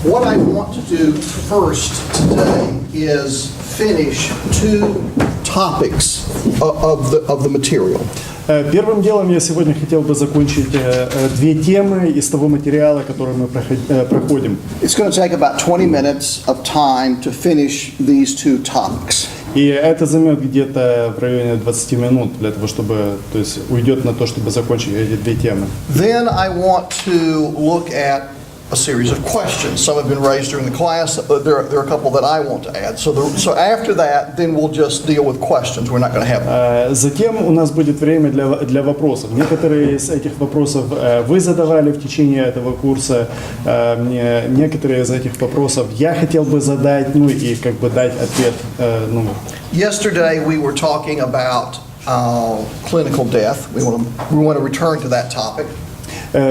What I want to do first today is finish two topics of the material. Первым делом я сегодня хотел бы закончить две темы из того материала, который мы проходим. It's going to take about 20 minutes of time to finish these two topics. И это займет где-то в районе 20 минут для того, чтобы, то есть уйдет на то, чтобы закончить эти две темы. Then I want to look at a series of questions. Some have been raised during the class. There are a couple that I want to add. So after that, then we'll just deal with questions. We're not going to have. Затем у нас будет время для вопросов. Некоторые из этих вопросов вы задавали в течение этого курса. Мне некоторые из этих вопросов я хотел бы задать, ну и как бы дать ответ. Yesterday we were talking about clinical death. We want to return to that topic.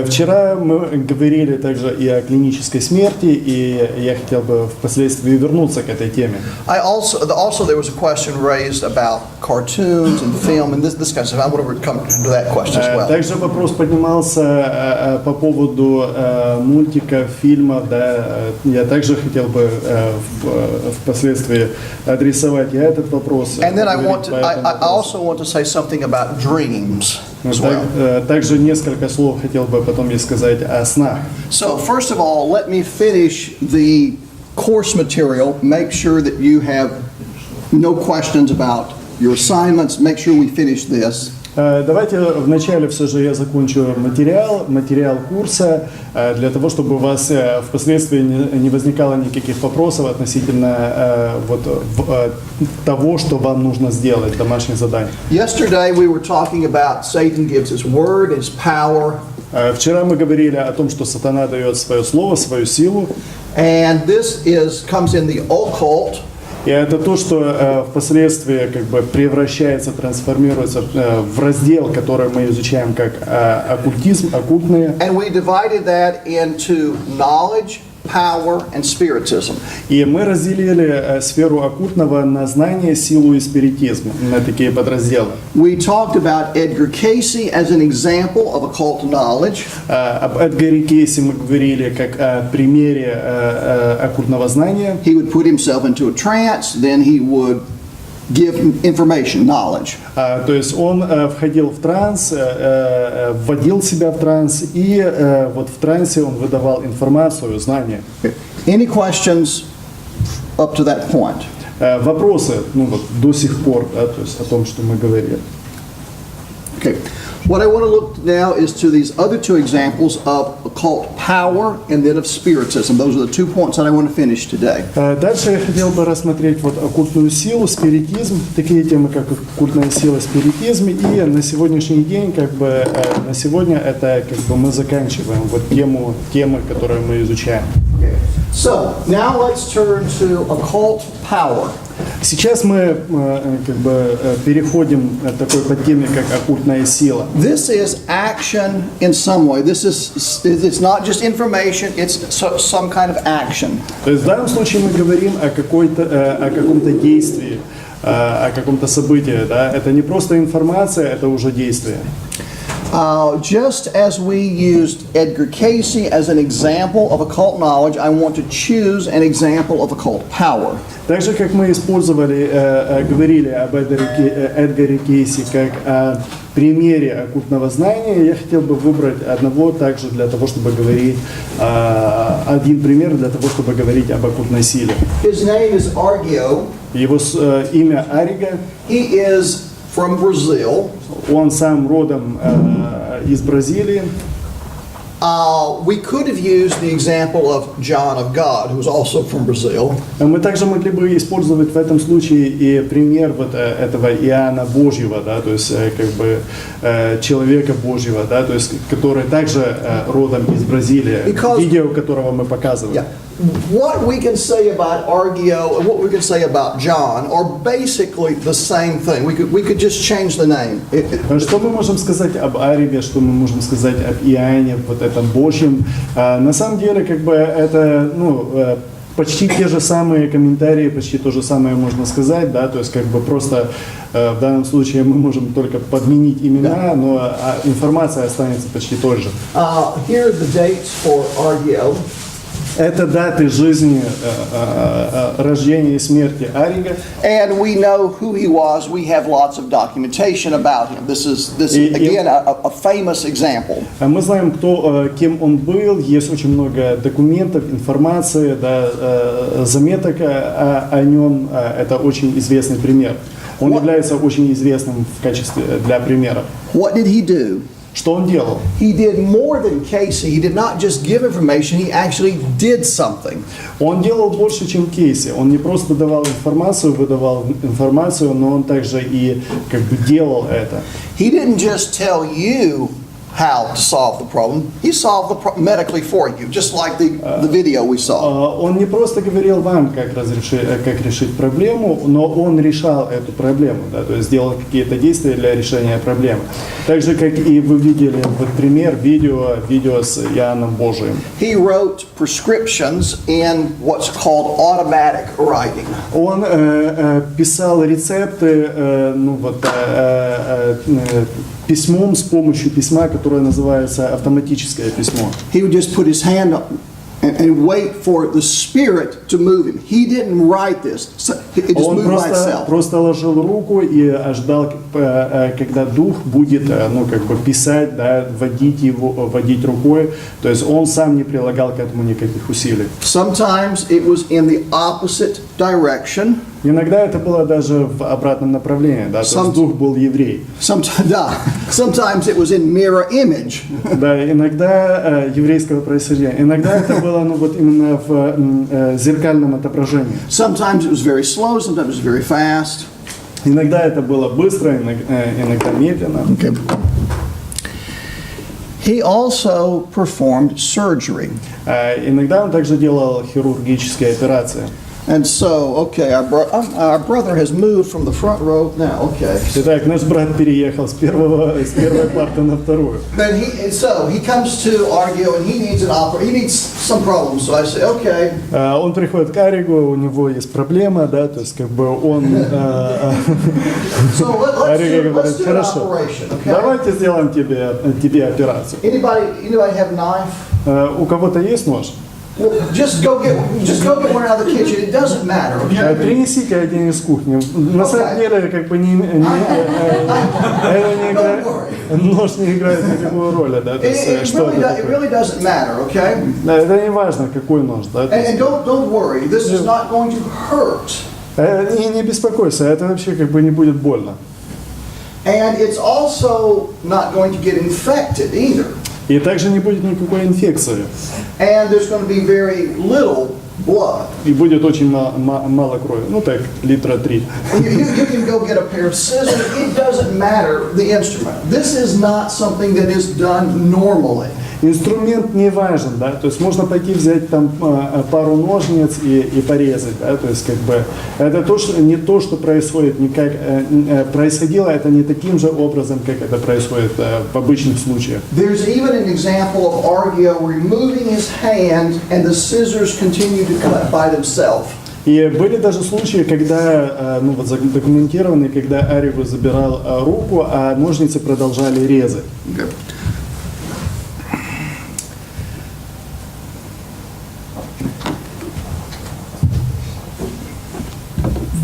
Вчера мы говорили также и о клинической смерти, и я хотел бы впоследствии вернуться к этой теме. Also there was a question raised about cartoons and film and this kind of stuff. I want to come to that question as well. Также вопрос поднимался по поводу мультиков, фильмов, да. Я также хотел бы впоследствии адресовать и этот вопрос. And then I also want to say something about dreams as well. Также несколько слов хотел бы потом и сказать о снах. So first of all, let me finish the course material. Make sure that you have no questions about your assignments. Make sure we finish this. Давайте вначале все же я закончу материал курса, для того, чтобы у вас впоследствии не возникало никаких вопросов относительно того, что вам нужно сделать, домашнее задание. Yesterday we were talking about Satan gives his word, his power. Вчера мы говорили о том, что сатана дает свое слово, свою силу. And this comes in the occult. И это то, что впоследствии как бы превращается, трансформируется в раздел, который мы изучаем как оккультизм, оккультные. And we divided that into knowledge, power, and spiritism. И мы разделили сферу оккультного на знание, силу и спиритизм на такие подразделы. We talked about Edgar Cayce as an example of occult knowledge. Об Эдгаре Кейси мы говорили как о примере оккультного знания. He would put himself into a trance, then he would give information, knowledge. То есть он входил в транс, вводил себя в транс, и вот в трансе он выдавал информацию, знания. Any questions up to that point? Вопросы, ну вот до сих пор, да, то есть о том, что мы говорили. Okay. What I want to look now is to these other two examples of occult power and then of spiritism. Those are the 2 points that I want to finish today. Дальше я хотел бы рассмотреть вот оккультную силу, спиритизм, такие темы, как оккультная сила, спиритизм, и на сегодняшний день, как бы, на сегодня это, как бы, мы заканчиваем вот темы, которые мы изучаем. So, now let's turn to occult power. Сейчас мы как бы переходим к такой подтеме, как оккультная сила. This is action in some way. It's not just information, it's some kind of action. То есть в данном случае мы говорим о каком-то действии, о каком-то событии, да? Это не просто информация, это уже действие. Just as we used Edgar Cayce as an example of occult knowledge, I want to choose an example of occult power. Так же, как мы говорили об Эдгаре Кейси как о примере оккультного знания, я хотел бы выбрать одного также для того, чтобы говорить, один пример для того, чтобы говорить об оккультной силе. His name is Argio. Его имя Арига. He is from Brazil. Он сам родом из Бразилии. We could have used the example of John of God, who was also from Brazil. Мы также могли бы использовать в этом случае и пример вот этого Иоанна Божьего, да, то есть как бы человека Божьего, да, то есть который также родом из Бразилии, видео которого мы показывали. Yeah. What we can say about Argio and what we can say about John are basically the same thing. We could just change the name. Что мы можем сказать об Ариге, что мы можем сказать об Иоанне, вот этом Божьем? На самом деле, как бы это, почти те же самые комментарии, почти то же самое можно сказать, да, то есть как бы просто в данном случае мы можем только подменить имена, но информация останется почти той же. Here are the dates for Argio. Это даты жизни, рождения и смерти Арига. And we know who he was. We have lots of documentation about him. This is again a famous example. Мы знаем, кем он был, есть очень много документов, информации, да, заметок о нем. Это очень известный пример. Он является очень известным в качестве для примера. What did he do? Что он делал? He did more than Casey. He did not just give information, he actually did something. Он делал больше, чем Кейси. Он не просто давал информацию, выдавал информацию, но он также и как бы делал это. He didn't just tell you how to solve the problem. He solved the problem medically for you, just like the video we saw. Он не просто говорил вам, как решить проблему, но он решал эту проблему, да, то есть сделал какие-то действия для решения проблемы. Так же, как и вы видели вот пример видео с Иоанном Божиим. He wrote prescriptions in what's called automatic writing. Он писал рецепты, письмом с помощью письма, которое называется автоматическое письмо. He would just put his hand up and wait for the Spirit to move him. He didn't write this. It just Он moved by itself. просто ложил руку и ждал, когда Дух будет, писать, да, водить рукой. То есть он сам не прилагал к этому никаких усилий. Sometimes it was in the opposite direction. Иногда это было даже в обратном направлении, да, то есть Дух был еврей. Sometimes it was in mirror image. Да, иногда еврейского происхождения. Иногда это было именно в зеркальном отображении. Sometimes it was very slow, sometimes it was very fast. Иногда это было быстро, иногда медленно. Okay. He also performed surgery. Иногда он также делал хирургические операции. And so, okay, our brother has moved from the front row now. Okay. Итак, наш брат переехал с первой парты на вторую. But he comes to Argio and he needs some problems. So I say, okay. Он приходит к Аригу, у него есть проблема, да, то есть как бы он. So let's do an хорошо. operation. Okay. Давайте сделаем тебе операцию. Anybody have a knife? У кого-то есть нож? Well, just go get one out of the kitchen. It doesn't matter. Okay. Принесите один из кухни. На самом деле, как бы нож не играет никакой роли, да. It really doesn't matter. Okay. Это не важно, какой нож, да. And don't worry. This is not going to hurt. И не беспокойся, это вообще как бы не будет больно. And it's also not going to get infected either. И также не будет никакой инфекции. And there's going to be very little blood. И будет очень мало крови. Ну так, литра 3. You can go get a pair of scissors. It doesn't matter the instrument. This is not something that is done normally. Инструмент не важен, да, то есть можно пойти взять там пару ножниц и порезать, да, то есть как бы это не то, что происходит, происходило это не таким же образом, как это происходит в обычных случаях. There's even an example of Argio removing his hand and the scissors continue to cut by themselves. И были даже случаи, когда, задокументированы, когда Аригу забирал руку, а ножницы продолжали резать. Okay.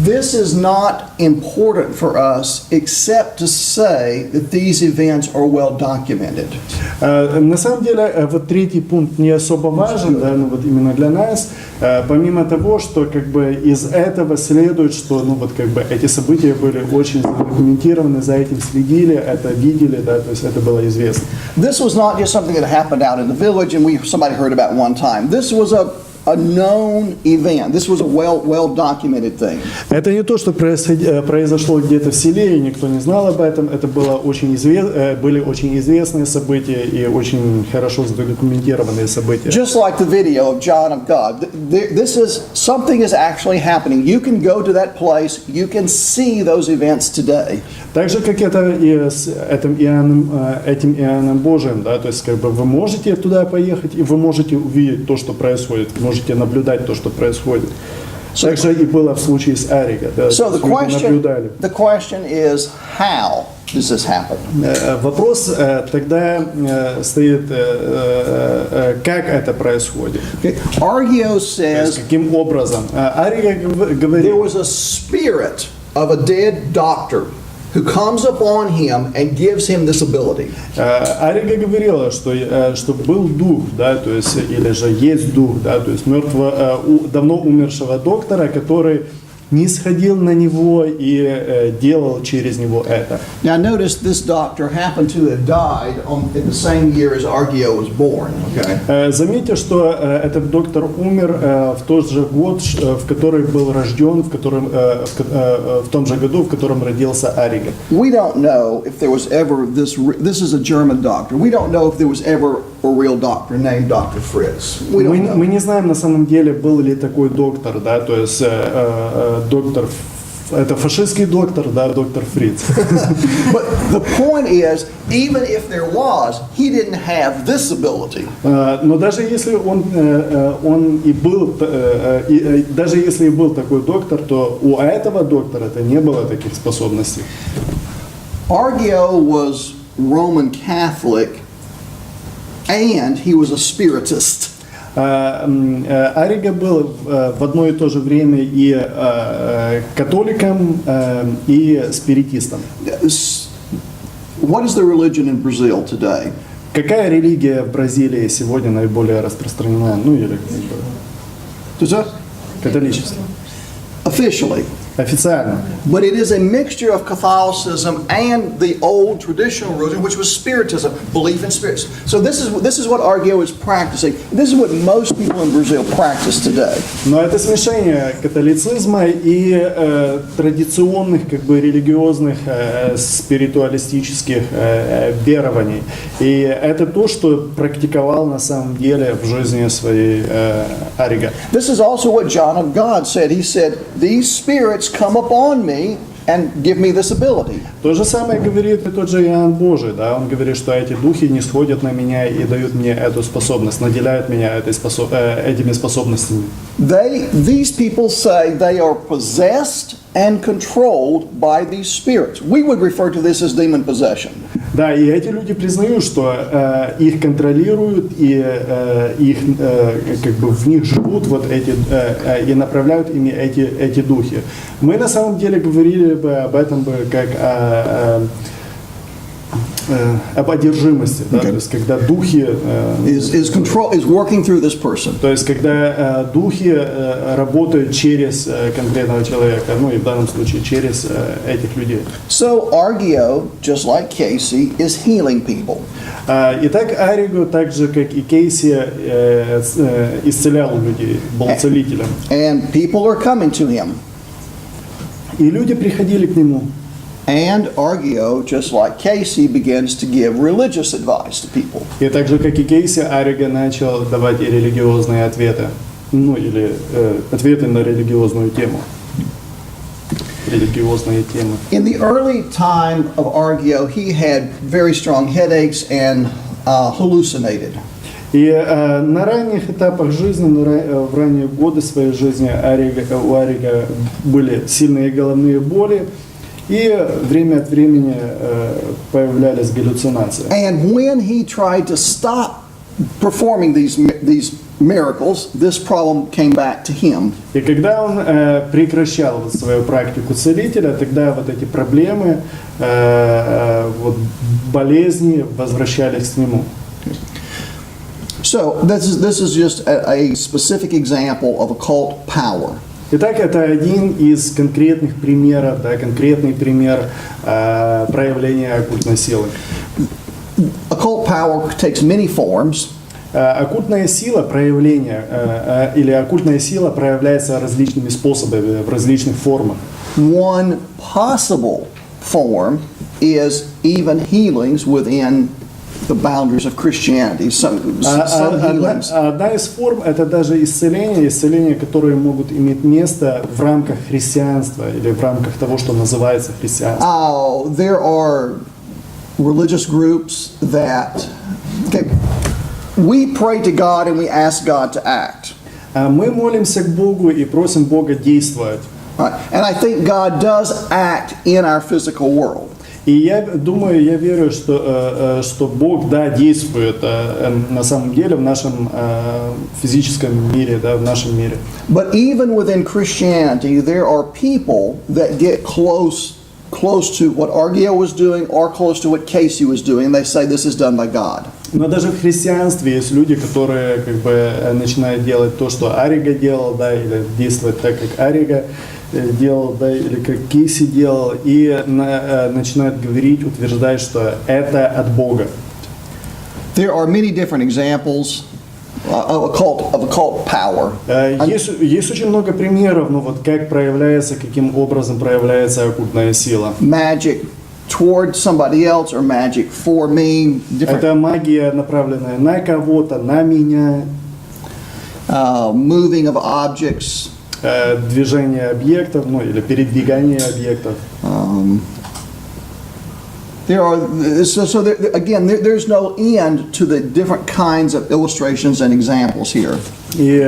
This is not important for us except to say that these events are well documented. На самом деле, вот третий пункт не особо важен, да, именно для нас, помимо того, что как бы из этого следует, что эти события были очень задокументированы, за этим следили, это видели, да, то есть это было известно. This was not just something that happened out in the village and somebody heard about one time. This was a known event. This was a well documented thing. Это не то, что произошло где-то в селе, и никто не знал об этом. Это были очень известные события и очень хорошо задокументированные события. Just like the video of John of God. Something is actually happening. You can go to that place. You can see those events today. Так же, как это и с этим Иоанном Божиим, да, то есть как бы вы можете туда поехать, и вы можете увидеть то, что происходит, можете наблюдать то, что происходит. Также и было в случае с Ариго. Да, So the люди наблюдали. question is, how does this happen? Вопрос тогда стоит, как это происходит. Okay. Argio То есть, says каким образом. Ариго there говорит, was a spirit of a dead doctor who comes upon him and gives him this ability. Арига говорила, что был дух, да, то есть, или же есть дух, да, то есть давно умершего доктора, который не сходил на него и делал через него это. Now notice this doctor happened to have died in the same year as Argio was born. Okay. Заметьте, что этот доктор умер в тот же год, в который был рожден, в том же году, в котором родился Арига. We don't know if there was ever this is a German doctor. We don't know if there was ever a real doctor named Dr. Fritz. We don't know. Мы не знаем на самом деле, был ли такой доктор, да, то есть доктор, это фашистский доктор, да, доктор Фриц. But the point is, even if there was, he didn't have this ability. Но даже если он и был, даже если и был такой доктор, то у этого доктора-то не было таких способностей. Argio was Roman Catholic, and he was a spiritist. Арига был в одно и то же время и католиком, и спиритистом. What is the religion in Brazil today? Какая религия в Бразилии сегодня наиболее распространена? Ну или католичество. Officially. Официально. But it is a mixture of Catholicism and the old traditional religion, which was Spiritism, belief in spirits. So this is what Argio is practicing. This is what most people in Brazil practice today. Но это смешение католицизма и традиционных, как бы, религиозных, спиритуалистических верований. И это то, что практиковал на самом деле в жизни своей Арига. This is also what John of God said. He said, "These spirits come upon me and give me this ability." То же самое говорит и тот же Иоанн Божий, да, он говорит, что эти духи не сходят на меня и дают мне эту способность, наделяют меня этими способностями. These people say they are possessed and controlled by these spirits. We would refer to this as demon possession. Да, и эти люди признают, что их контролируют и их, как бы, в них живут вот эти и направляют ими эти духи. Мы на самом деле говорили бы об этом бы как об одержимости, да, то есть когда духи is working through this person. то есть когда духи работают через конкретного человека, ну и в данном случае через этих людей. So Argio, just like Casey, is healing people. Итак, Ариго, так же как и Кейси, исцелял людей, был целителем. And people are coming to him. И люди приходили к нему. And Argio, just like Casey, begins to give religious advice to people. И так же, как и Кейси, Ариго начал давать и религиозные ответы. Ну, или ответы на религиозную тему. Религиозные темы. In the early time of Argio, he had very strong headaches and hallucinated. И на ранних этапах жизни, в ранние годы своей жизни у Ариго были сильные головные боли, и время от времени появлялись галлюцинации. And when he tried to stop performing these miracles, this problem came back to him. И когда он прекращал вот свою практику целителя, тогда вот эти проблемы, вот болезни возвращались к нему. So this is just a specific example of occult power. Итак, это один из конкретных примеров, да, конкретный пример проявления оккультной силы. Occult power takes many forms. Оккультная сила проявления или оккультная сила проявляется различными способами, в различных формах. One possible form is even healings within the boundaries of Christianity. Some healings. Одна из форм – это даже исцеления, которые могут иметь место в рамках христианства или в рамках того, что называется христианством. There are religious groups that we pray to God and we ask God to act. А мы молимся к Богу и просим Бога действовать. Right? And I think God does act in our physical world. И я думаю, я верю, что Бог, да, действует на самом деле в нашем физическом мире, да, в нашем мире. But even within Christianity, there are people that get close to what Argio was doing or close to what Casey was doing, and they say this is done by God. Но даже в христианстве есть люди, которые как бы начинают делать то, что Арига делал, да, или действовать так, как Арига делал, да, или как Кейси делал, и начинают говорить, утверждать, что это от Бога. There are many different examples of occult power. Есть очень много примеров, ну вот как проявляется, каким образом проявляется оккультная сила. Magic toward somebody else or magic for me. Это магия, направленная на кого-то, на меня, moving of objects. движение объектов, ну или передвигание объектов. There's no end to the different kinds of illustrations and examples here. И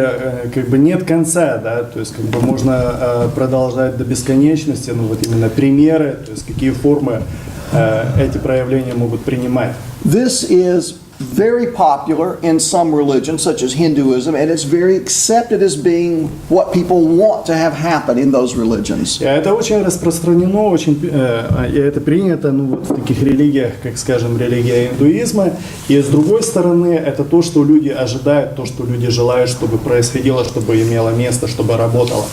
как бы нет конца, да, то есть как бы можно продолжать до бесконечности, ну вот именно примеры, то есть какие формы эти проявления могут принимать. This is very popular in some religions, such as Hinduism, and it's very accepted as being what people want to have happen in those religions. И это очень распространено, очень, и это принято, ну, вот в таких религиях, как, скажем, религия индуизма. И с другой стороны, это то, что люди ожидают, то, что люди желают, чтобы происходило, чтобы имело место, чтобы работало.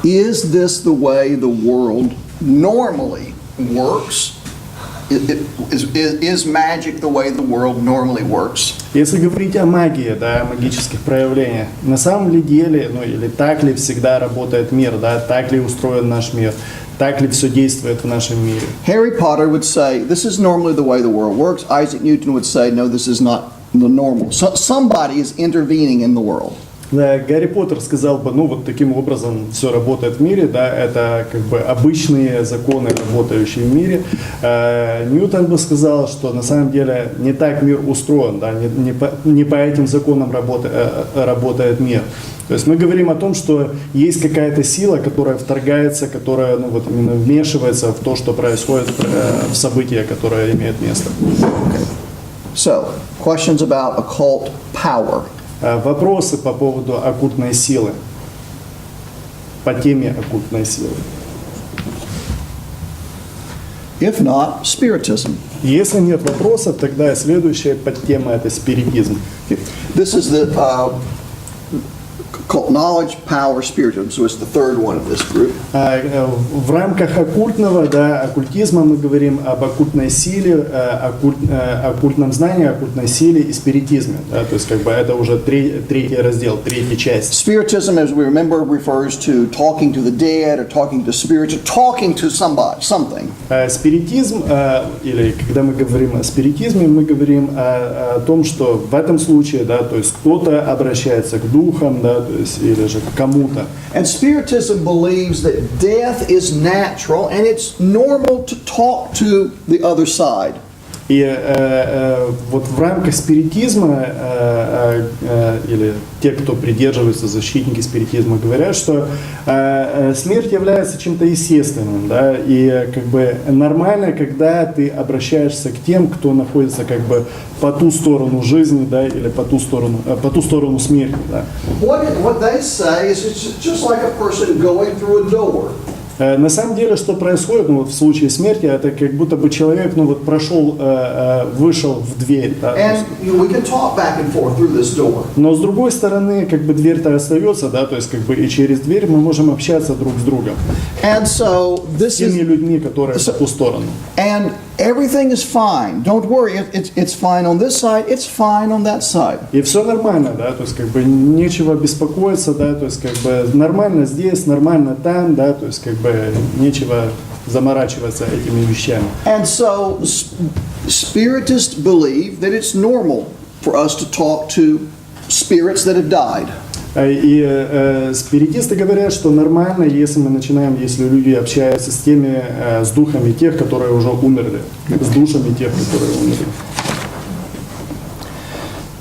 Is this the way the world normally works? Is magic the way the world normally works? Если говорить о магии, да, о магических проявлениях, на самом ли деле, ну или так ли всегда работает мир, да, так ли устроен наш мир, так ли все действует в нашем мире? Harry Potter would say, this is normally the way the world works. Isaac Newton would say, no, this is not the normal. So somebody is intervening in the world. Да, Гарри Поттер сказал бы, ну вот таким образом все работает в мире, да, это как бы обычные законы, работающие в мире. Ньютон бы сказал, что на самом деле не так мир устроен, да, не по этим законам работает мир. То есть мы говорим о том, что есть какая-то сила, которая вторгается, которая, ну, вот именно вмешивается в то, что происходит в события, которые имеют место. Okay. So, questions about occult power. Вопросы по поводу оккультной силы, по теме оккультной силы. If not, spiritism. Если нет вопросов, тогда следующая подтема – это спиритизм. This is the occult knowledge, power, spiritism. So it's the third one of this group. В рамках оккультного, да, оккультизма мы говорим об оккультной силе, оккультном знании, оккультной силе и спиритизме. Да, то есть как бы это уже третий раздел, третья часть. Spiritism, as we remember, refers to talking to the dead or talking to spirits or talking to somebody, something. Спиритизм, или когда мы говорим о спиритизме, мы говорим о том, что в этом случае, да, то есть кто-то обращается к духам, да, то есть, или же к кому-то. And spiritism believes that death is natural and it's normal to talk to the other side. И вот в рамках спиритизма, или те, кто придерживается, защитники спиритизма, говорят, что смерть является чем-то естественным, да, и как бы нормально, когда ты обращаешься к тем, кто находится как бы по ту сторону жизни, да, или по ту сторону смерти, да. What they say is it's just like a person going through a door. На самом деле, что происходит, ну, вот в случае смерти, это как будто бы человек, ну, вот прошел, вышел в дверь. Да, And we can talk back and forth through this door. но с другой стороны, как бы дверь-то остается, да, то есть как бы и через дверь мы можем общаться друг с другом. And so this С теми is, людьми, которые по ту сторону. and everything is fine. Don't worry, it's fine on this side, it's fine on that side. И все нормально, да, то есть как бы нечего беспокоиться, да, то есть как бы нормально здесь, нормально там, да, то есть как бы нечего заморачиваться этими вещами. And so spiritists believe that it's normal for us to talk to spirits that have died. И спиритисты говорят, что нормально, если мы начинаем, если люди общаются с теми, с духами тех, которые уже умерли, с душами тех, которые умерли.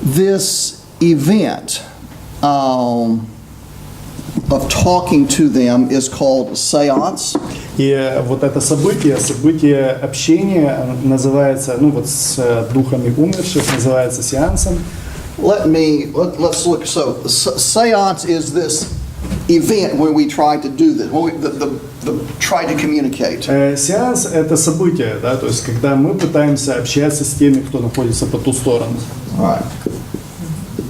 This event of talking to them is called seance. И вот это событие общения называется, ну вот с духами умерших, называется сеансом. Let's look. So, seance is this event where we try to do this, when we try to communicate. Сеанс – это событие, да, то есть когда мы пытаемся общаться с теми, кто находится по ту сторону. All right.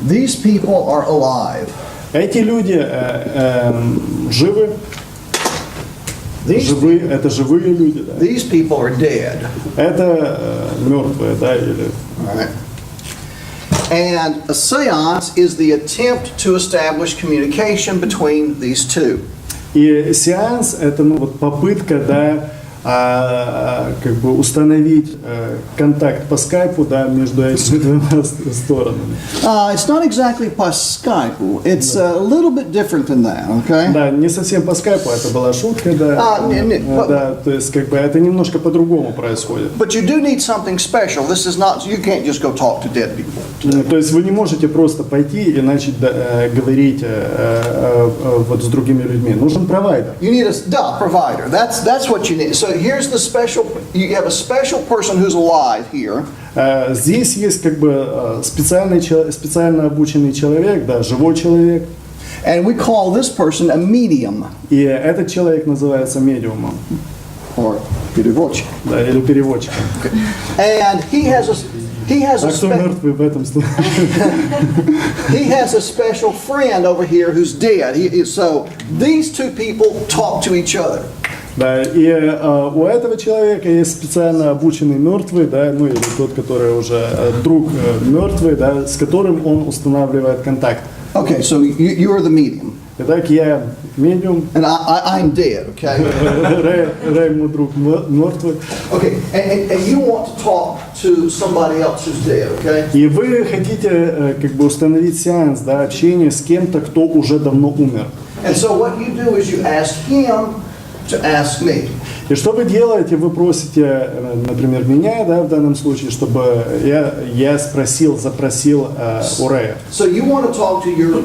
These people are alive. Эти люди живы, это живые люди, да. These people are dead. Это мертвые, да, или... All right. And a seance is the attempt to establish communication between these two. И сеанс – это ну, вот попытка, да, как бы установить контакт по скайпу, да, между этими двумя сторонами. It's not exactly по Skype. It's a little bit different than that, okay? Да, не совсем по скайпу, это была шутка, да. Да, то есть как бы это немножко по-другому происходит. But you do need something special. This is not, you can't just go talk to dead people. То есть вы не можете просто пойти и начать говорить вот с другими людьми. Нужен провайдер. You need a provider. That's what you need. So here's the special. You have a special person who's alive here. Здесь есть как бы специально обученный человек, да, живой человек. And we call this person a medium. И этот человек называется медиумом. Or переводчик. Да, или переводчиком. And he has a А кто мертвый в этом случае? He has a special friend over here who's dead. So these two people talk to each other. Да, и у этого человека есть специально обученный мертвый, да, ну или тот, который уже друг мертвый, да, с которым он устанавливает контакт. Okay, so you are the medium. Итак, я медиум. And I'm dead, okay? Рэй, мой друг, мертвый. Okay, and you want to talk to somebody else who's dead, okay? И вы хотите как бы установить сеанс, да, общение с кем-то, кто уже давно умер. And so what you do is you ask him to ask me. И что вы делаете? Вы просите, например, меня, да, в данном случае, чтобы я запросил у Рэя. So you want to talk to your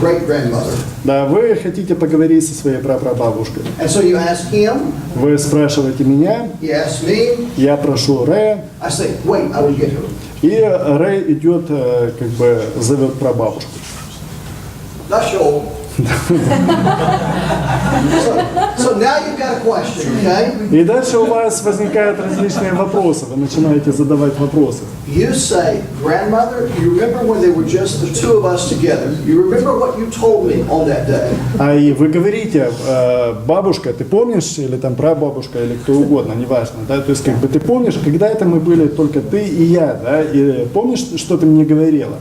great-grandmother. Да, вы хотите поговорить со своей прапрабабушкой. And so you ask him, Вы спрашиваете меня, you ask me, я прошу Рэя, I say, wait, I will get her. и Рэй идет, как бы зовет прабабушку. Нашел. So now you've got a question, okay? И дальше у вас возникают различные вопросы, вы начинаете задавать вопросы. You say, grandmother, you remember when there were just the two of us together? You remember what you told me on that day? И вы говорите, бабушка, ты помнишь, или там прабабушка, или кто угодно, неважно, да, то есть как бы ты помнишь, когда это мы были только ты и я, да, и помнишь, что ты мне говорила?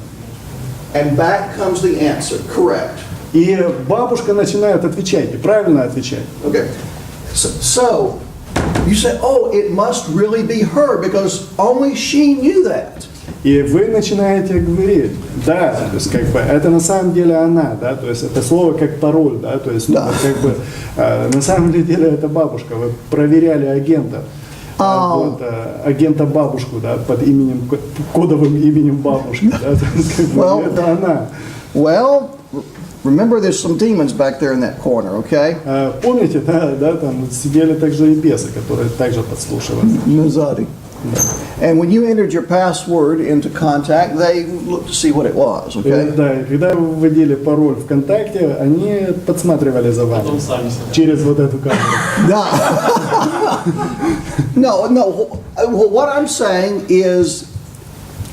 And back comes the answer, correct. И бабушка начинает отвечать, и правильно отвечать. Okay. So you say, oh, it must really be her because only she knew that. И вы начинаете говорить, да, то есть как бы это на самом деле она, да, то есть это слово как пароль, да, то есть Да. как бы на самом деле это бабушка, вы проверяли агента. Вот, агента бабушку, да, под именем, кодовым именем бабушки, да, то есть как бы Well, это она. Well, remember there's some demons back there in that corner, okay? Помните, да, там сидели также и бесы, которые также подслушивали. Nazari. And when you entered your password into contact, they looked to see what it was, okay? Да, и когда вы вводили пароль ВКонтакте, они подсматривали за вами через вот эту камеру. Да. No. What I'm saying is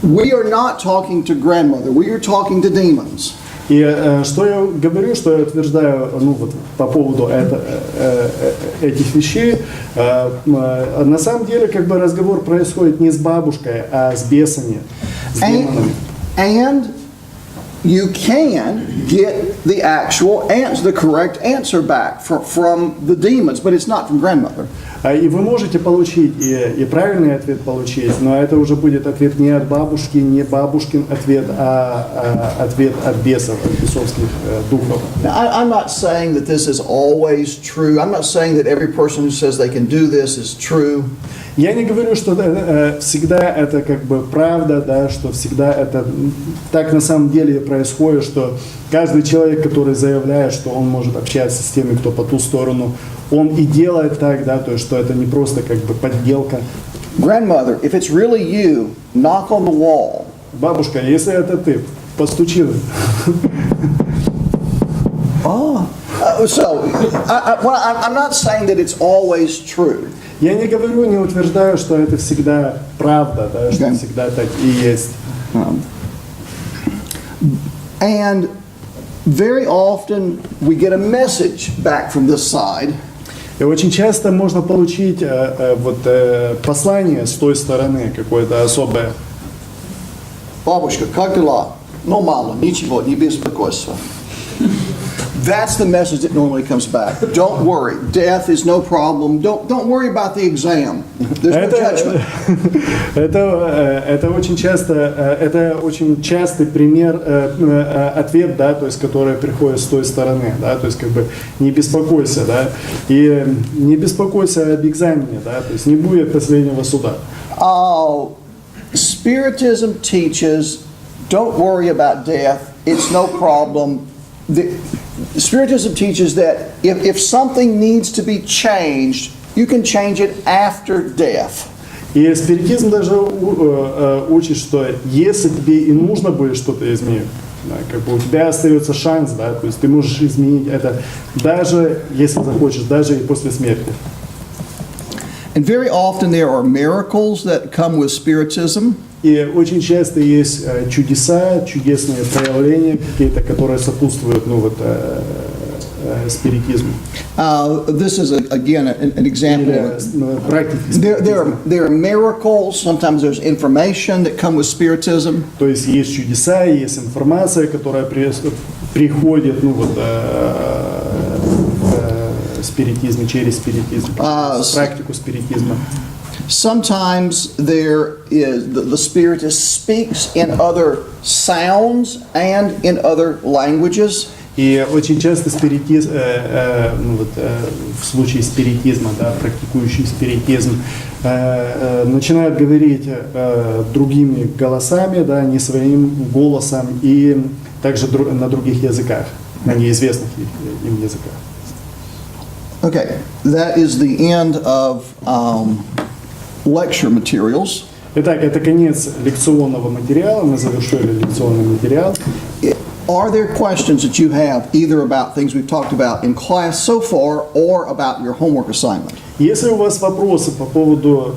we are not talking to grandmother. We are talking to demons. И что я говорю, что я утверждаю, ну вот по поводу этих вещей, на самом деле как бы разговор происходит не с бабушкой, а с бесами, с демонами. And you can get the actual answer, the correct answer back from the demons, but it's not from grandmother. И вы можете получить и правильный ответ получить, но это уже будет ответ не от бабушки, не бабушкин ответ, а ответ от бесов, от бесовских духов. Now, I'm not saying that this is always true. I'm not saying that every person who says they can do this is true. Я не говорю, что всегда это как бы правда, да, что всегда это так на самом деле происходит, что каждый человек, который заявляет, что он может общаться с теми, кто по ту сторону, он и делает так, да, то есть что это не просто как бы подделка. Grandmother, if it's really you, knock on the wall. Бабушка, если это ты, постучи. So, I'm not saying that it's always true. Я не говорю, не утверждаю, что это всегда правда, да, что Okay. всегда так и есть. And very often we get a message back from this side. И очень часто можно получить послание с той стороны, какое-то особое. Бабушка, как дела? Нормально, ничего, не беспокойся. That's the message that normally comes back. Don't worry, death is no problem. Don't worry about the exam. There's no judgment. Это очень частый пример, ответ, да, то есть, который приходит с той стороны, да, то есть, как бы, не беспокойся, да, и не беспокойся об экзамене, да, то есть, не будет последнего суда. Spiritism teaches, don't worry about death. It's no problem. Spiritism teaches that if something needs to be changed, you can change it after death. И спиритизм даже учит, что если тебе и нужно будет что-то изменить, да, как бы у тебя остается шанс, да, то есть ты можешь изменить это даже если захочешь, даже и после смерти. And very often there are miracles that come with spiritism. И очень часто есть чудеса, чудесные проявления какие-то, которые сопутствуют, спиритизму. This is again an example. Или практики. There are miracles. Sometimes there's information that come with spiritism. То есть есть чудеса, есть информация, которая приходит, спиритизме, через спиритизм, практику спиритизма. Sometimes there is the spiritist speaks in other sounds and in other languages. И очень часто спиритизм, в случае спиритизма, да, практикующий спиритизм, начинают говорить другими голосами, да, не своим голосом, и также на других языках, на неизвестных им языках. Okay, that is the end of lecture materials. Итак, это конец лекционного материала. Мы завершили лекционный материал. Are there questions that you have either about things we've talked about in class so far or about your homework assignment? Если у вас вопросы по поводу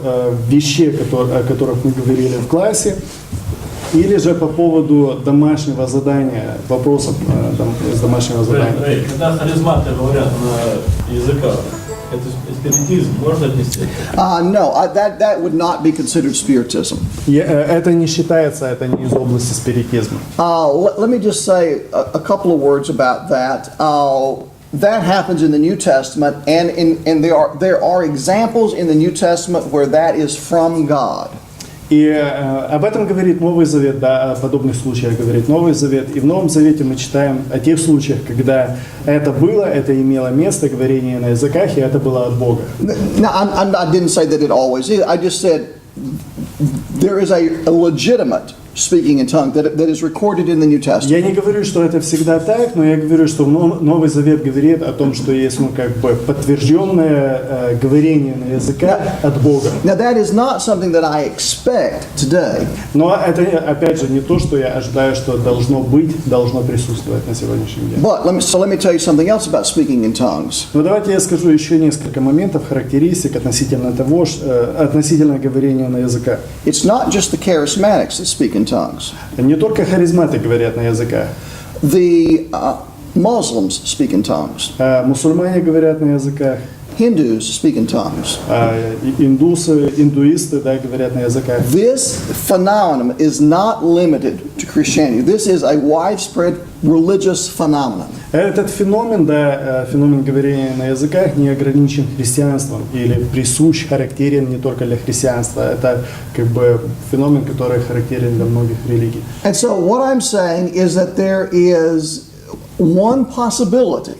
вещей, о которых мы говорили в классе, или же по поводу домашнего задания, вопросов из домашнего задания. Когда харизматы говорят на языках, это спиритизм, можно отнести? No, that would not be considered spiritism. Это не считается, это не из области спиритизма. Let me just say a couple of words about that. That happens in the New Testament, and there are examples in the New Testament where that is from God. И об этом говорит Новый Завет, да, о подобных случаях говорит Новый Завет. И в Новом Завете мы читаем о тех случаях, когда это было, это имело место, говорение на языках, и это было от Бога. Now, I didn't say that it always is. I just said there is a legitimate speaking in tongues that is recorded in the New Testament. Я не говорю, что это всегда так, но я говорю, что Новый Завет говорит о том, что есть, как бы подтвержденное говорение на языках от Бога. Now that is not something that I expect today. Но это, опять же, не то, что я ожидаю, что должно быть, должно присутствовать на сегодняшний день. But let me tell you something else about speaking in tongues. Но давайте я скажу еще несколько моментов, характеристик относительно того, относительно говорения на языках. It's not just the charismatics that speak in tongues. Не только харизматы говорят на языках. The Muslims speak in tongues. Мусульмане говорят на языках. Hindus speak in tongues. Индуисты, да, говорят на языках. This phenomenon is not limited to Christianity. This is a widespread religious phenomenon. Этот феномен, да, феномен говорения на языках не ограничен христианством или присущ, характерен не только для христианства. Это как бы феномен, который характерен для многих религий. And so what I'm saying is that there is one possibility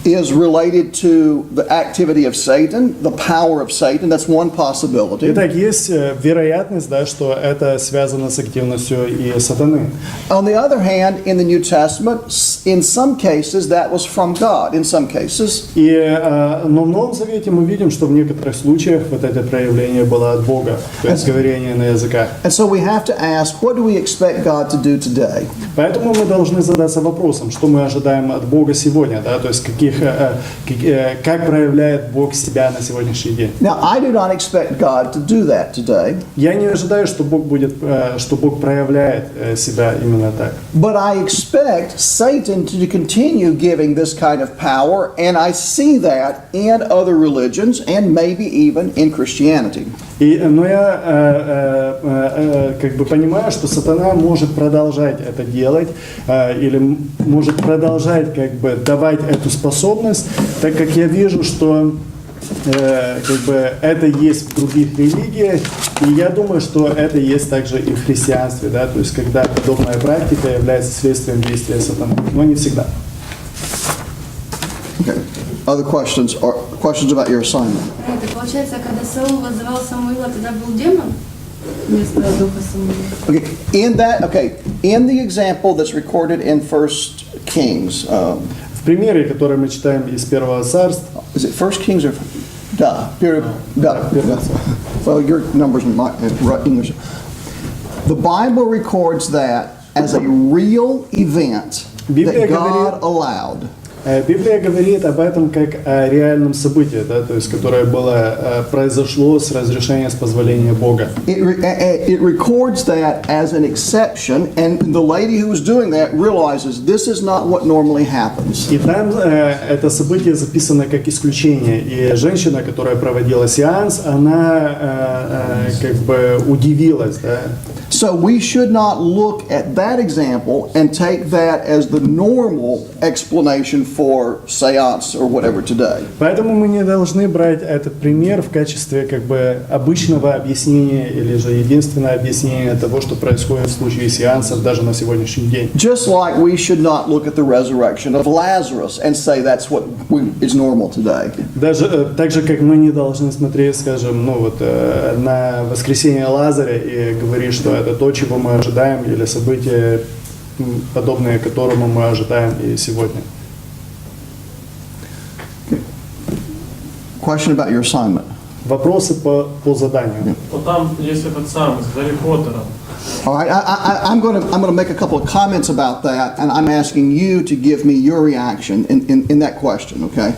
is related to the activity of Satan, the power of Satan. That's one possibility. Итак, есть вероятность, да, что это связано с активностью и сатаны. On the other hand, in the New Testament, in some cases that was from God. In some cases, Но в Новом Завете мы видим, что в некоторых случаях вот это проявление было от Бога, то есть говорение на языках. and so we have to ask, what do we expect God to do today? Поэтому мы должны задаться вопросом, что мы ожидаем от Бога сегодня, да, то есть как проявляет Бог себя на сегодняшний день. Now, I do not expect God to do that today, Я не ожидаю, что Бог проявляет себя именно так. but I expect Satan to continue giving this kind of power, and I see that in other religions and maybe even in Christianity. Но я как бы понимаю, что сатана может продолжать это делать или может продолжать как бы давать эту способность, так как я вижу, что как бы это есть в других религиях, и я думаю, что это есть также и в христианстве, да, то есть когда подобная практика является следствием действия сатаны, но не всегда. Okay. Other questions or questions about your assignment? Это получается, когда Саул вызывал Самуила, тогда был демон вместо духа Самуила. Okay. In the example that's recorded in 1 Kings, В примере, который мы читаем из Первого царства, is it 1 Kings or Duh? Well, your numbers might English. The Bible records that as a real event that God allowed. Библия говорит об этом как о реальном событии, да, то есть, которое произошло с разрешения, с позволения Бога. It records that as an exception, and the lady who was doing that realizes this is not what normally happens. И там это событие записано как исключение. И женщина, которая проводила сеанс, она как бы удивилась, да. So we should not look at that example and take that as the normal explanation for seance or whatever today. Поэтому мы не должны брать этот пример в качестве как бы обычного объяснения или же единственного объяснения того, что происходит в случае сеансов даже на сегодняшний день. Just like we should not look at the resurrection of Lazarus and say that's what is normal today. Даже так же, как мы не должны смотреть, скажем, на воскресение Лазаря и говорить, что это то, чего мы ожидаем, или события, подобные которому мы ожидаем и сегодня. Question about your assignment. Вопросы по заданию. Вот там есть этот самый, с Гарри Поттером. All right, I'm going to make a couple of comments about that, and I'm asking you to give me your reaction in that question, okay?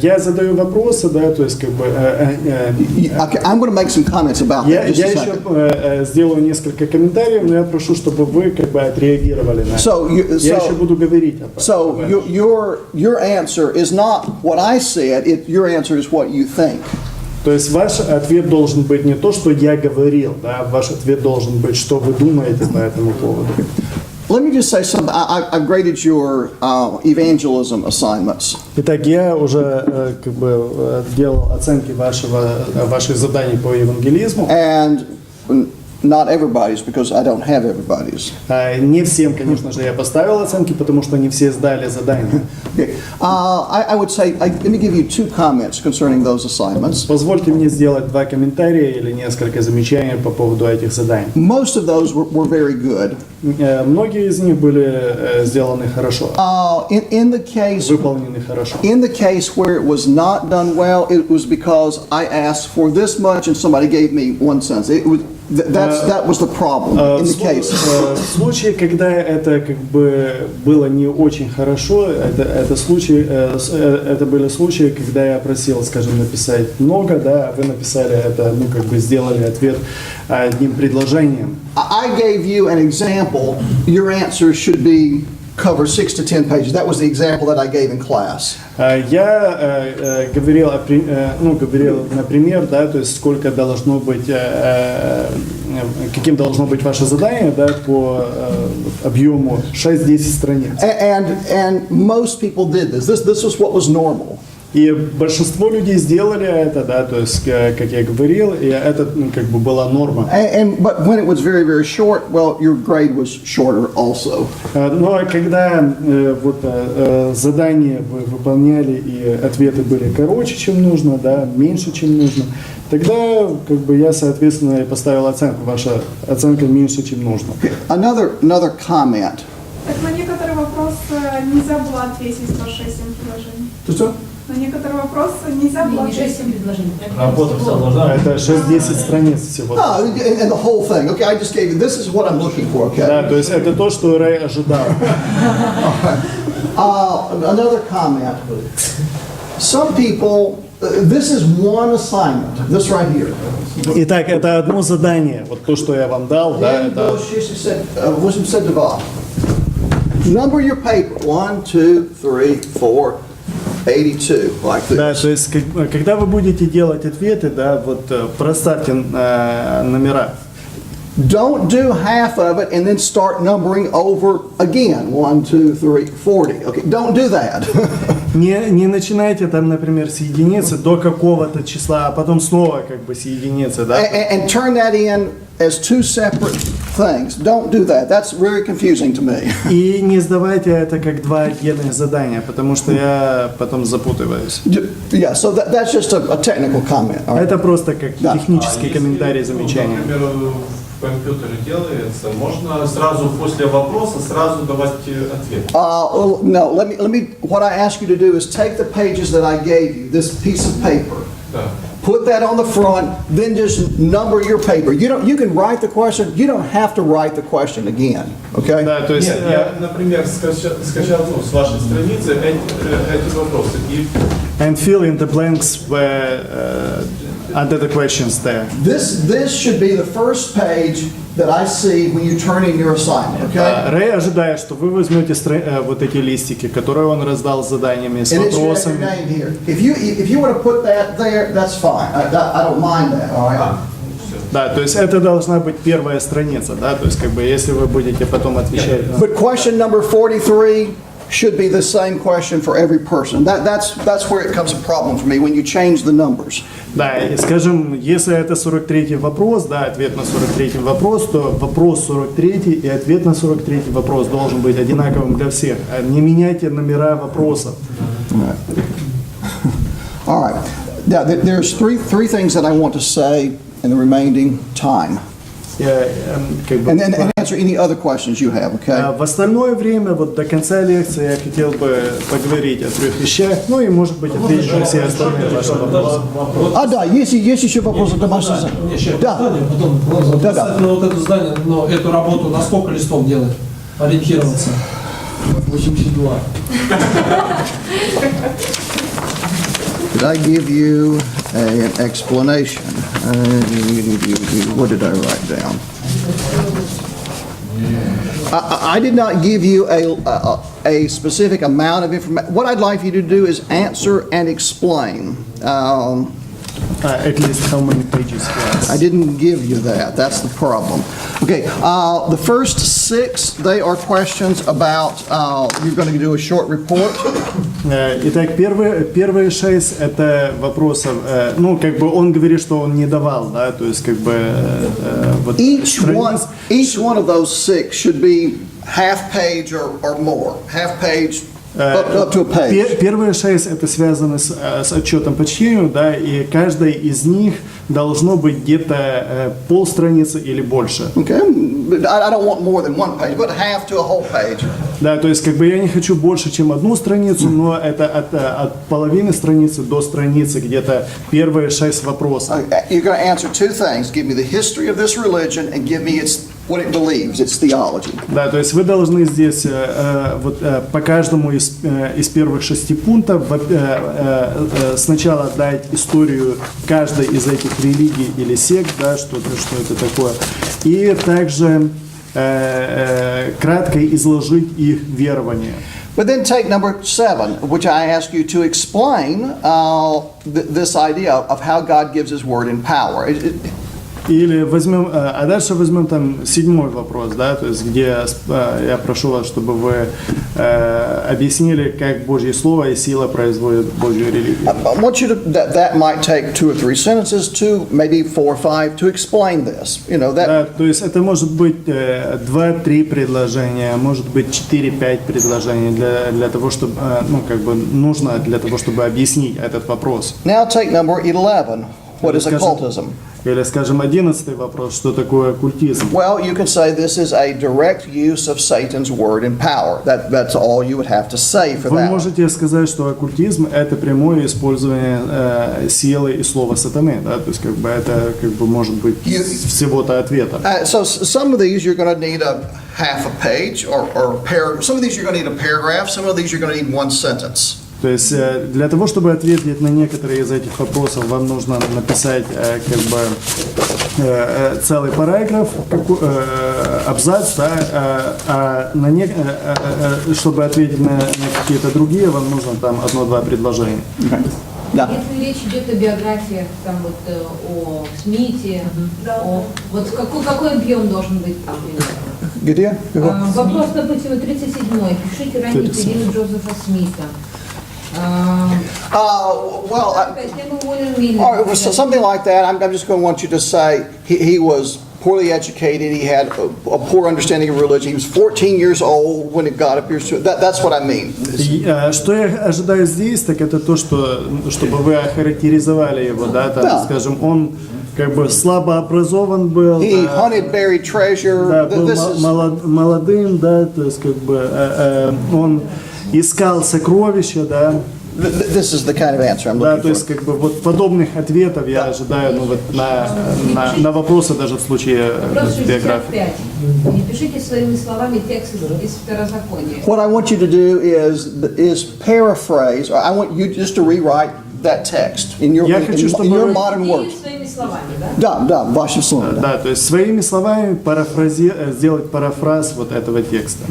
Я задаю вопросы, да, то есть как бы... Okay, I'm going to make some comments about that. Я Just a еще second. сделаю несколько комментариев, но я прошу, чтобы вы как бы отреагировали на это. Я еще буду говорить об этом. So your answer is not what I said. Your answer is what you think. То есть ваш ответ должен быть не то, что я говорил, да, ваш ответ должен быть, что вы думаете по этому поводу. Let me just say something. I've graded your evangelism assignments. Итак, я уже как бы делал оценки ваших заданий по евангелизму. And not everybody's, because I don't have everybody's. Не всем, конечно же, я поставил оценки, потому что не все сдали задания. Okay. I would say, let me give you two comments concerning those assignments. Позвольте мне сделать два комментария или несколько замечаний по поводу этих заданий. Most of those were very good. Многие из них были сделаны хорошо, In the case выполнены хорошо. In the case where it was not done well, it was because I asked for this much and somebody gave me 1 cent. It was that was the problem in the case. В случае, когда это как бы было не очень хорошо, это были случаи, когда я просил, скажем, написать много, да, а вы написали это, как бы сделали ответ одним предложением. I gave you an example. Your answer should be cover 6 to 10 pages. That was the example that I gave in class. Я говорил, говорил, например, да, то есть сколько должно быть, каким должно быть ваше задание, да, по объему 6-10 страниц. And most people did this. This was what was normal. И большинство людей сделали это, да, то есть, как я говорил, и это как бы была норма. But when it was very, very short, well, your grade was shorter also. Но когда задания вы выполняли и ответы были короче, чем нужно, да, меньше, чем нужно, тогда как бы я, соответственно, и поставил оценку. Ваша оценка меньше, чем нужно. Another comment. Так на некоторые вопросы нельзя было ответить по 6-7 предложений. Что? На некоторые вопросы нельзя было ответить. Работа вся должна Это 6-10 страниц всего. And the whole thing. Okay, I just gave you, this is what I'm looking for, okay? Да, то есть это то, что Рэй ожидал. Another comment. Some people, this is one assignment, this right here. Итак, это одно задание. Вот то, что я вам дал, да, это... Number your paper. 1, 2, 3, 4, 82, like this. Да, то есть, когда вы будете делать ответы, да, вот проставьте номера. Don't do half of it and then start numbering over again. 1, 2, 3, 40. Okay, don't do that. Не начинайте там, например, с единицы до какого-то числа, а потом снова как бы с единицы, да? And turn that in as two separate things. Don't do that. That's very confusing to me. И не сдавайте это как два отдельных задания, потому что я потом запутываюсь. Yeah, so that's just a technical comment. All right? Это просто как Да. технический комментарий, замечание. Например, в компьютере делается, можно сразу после вопроса сразу давать ответ. No, let me, what I ask you to do is take the pages that I gave you, this piece of paper, Да. put that on the front, then just number your paper. You can write the question, you don't have to write the question again, okay? Да, то есть, Нет, я, например, скачал с вашей страницы эти вопросы. И and fill in the blanks where under the questions there. This should be the first page that I see when you turn in your assignment, okay? Рэй ожидает, что вы возьмете вот эти листики, которые он раздал с заданиями, с And it should have your вопросами. name here. If you want to put that there, that's fine. I don't mind that, all right? Да, то есть это должна быть первая страница, да, то есть как бы если вы будете потом отвечать на... But question number 43 should be the same question for every person. That's where it becomes a problem for me, when you change the numbers. Да, и скажем, если это 43-й вопрос, да, ответ на 43-й вопрос, то вопрос 43-й и ответ на 43-й вопрос должен быть одинаковым для всех. Не меняйте номера вопросов. All right. Now, there's three things that I want to say in the remaining time. Как бы, And then answer any other questions you have, okay? в остальное время, вот до конца лекции, я хотел бы поговорить о 3 вещах, ну и, может быть, ответить на все остальные ваши вопросы. Да, есть еще вопросы домашние. Да. Потом Да. касательно вот это здание, но эту работу на сколько листов делать? Ориентироваться. 82. Did I give you an explanation? What did I write down? I did not give you a specific amount of information. What I'd like you to do is answer and explain. At least how many pages? I didn't give you that. That's the problem. Okay, the first 6, they are questions about, you're going to do a short report. Итак, первые 6 это вопросов, ну, как бы он говорит, что он не давал, да, то есть, как бы, вот, Each one of those 6 should be half page or more. Half page, up to a page. Первые 6 это связано с отчетом по чтению, да, и каждая из них должно быть где-то полстраницы или больше. Okay, but I don't want more than one page, but half to a whole page. Да, то есть как бы я не хочу больше, чем одну страницу, но это от половины страницы до страницы где-то первые 6 вопросов. You're going to answer 2 things. Give me the history of this religion and give me what it believes, its theology. Да, то есть вы должны здесь вот, по каждому из первых 6 пунктов сначала дать историю каждой из этих религий или сект, да, что это такое, и также кратко изложить их верование. But then take number 7, which I ask you to explain this idea of how God gives His word in power. Или возьмем, а дальше возьмем там 7 вопрос, да, то есть где я прошу вас, чтобы вы объяснили, как Божье Слово и сила производят Божью религию. I want you to, that might take 2 or 3 sentences, 2, maybe 4 or 5, to explain this. You know, that, Да, то есть это может быть 2-3 предложения, может быть 4-5 предложений для того, чтобы, ну, как бы нужно для того, чтобы объяснить этот вопрос. now take number 11. What is Скажем- occultism? Или, скажем, 11 вопрос, что такое оккультизм? Well, you can say this is a direct use of Satan's word in power. That's all you would have to say for Вы that. можете сказать, что оккультизм – это прямое использование силы и слова сатаны, да? То есть как бы это как бы может быть всего-то ответа. So some of these you're going to need a half a page or some of these you're going to need a paragraph. Some of these you're going to need one sentence. То есть для того, чтобы ответить на некоторые из этих вопросов, вам нужно написать как бы целый параграф, абзац, да, чтобы ответить на какие-то другие, вам нужно там 1-2 предложения. Да. Если речь идет о биографиях, там вот о Смите, вот какой объем должен быть там примерно? Где? Вопрос, допустим, 37-й. Пишите ранний период Джозефа Смита. Well, Тема Уоллен Миллер. all right, so something like that. I'm just going to want you to say he was poorly educated. He had a poor understanding of religion. He was 14 years old when God appears to him. That's what I mean. Что я ожидаю здесь, так это то, что чтобы вы охарактеризовали его, да, там, Да. скажем, он как бы слабо образован был, He да, hunted, buried treasure. да, был This is, молодым, да, то есть как бы он искал сокровища, да, this is the kind of answer I'm да, looking то есть for. как бы вот подобных ответов я ожидаю, ну вот на вопросы даже в случае Вопрос биографии. 65. Не пишите своими словами текст из Второзакония. What I want you to do is paraphrase. Or I want you just to rewrite that text in your Я хочу, чтобы in your вы- modern И words. своими словами, да? Да, ваши слова. Да, то есть своими словами сделать парафраз вот этого текста.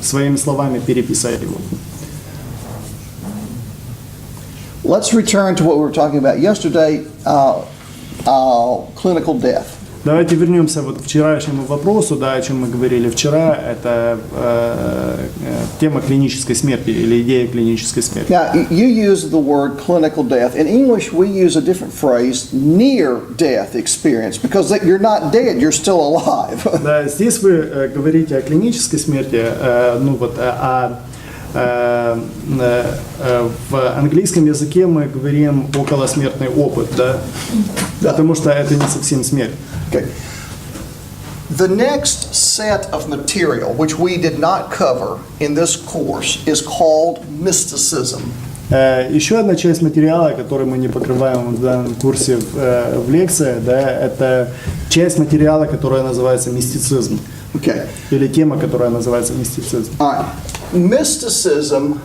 Своими словами переписать его. Let's return to what we were talking about yesterday, clinical death. Давайте вернемся вот к вчерашнему вопросу, да, о чем мы говорили вчера. Это тема клинической смерти или идея клинической смерти. Now, you use the word clinical death. In English, we use a different phrase, near-death experience, because you're not dead, you're still alive. Да, здесь вы говорите о клинической смерти, ну вот в английском языке мы говорим околосмертный опыт, да, потому что это не совсем смерть. Okay. The next set of material, which we did not cover in this course, is called mysticism. Еще одна часть материала, который мы не покрываем в данном курсе в лекциях, да, это часть материала, которая называется мистицизм. Okay. Или тема, которая называется мистицизм. All right. Mysticism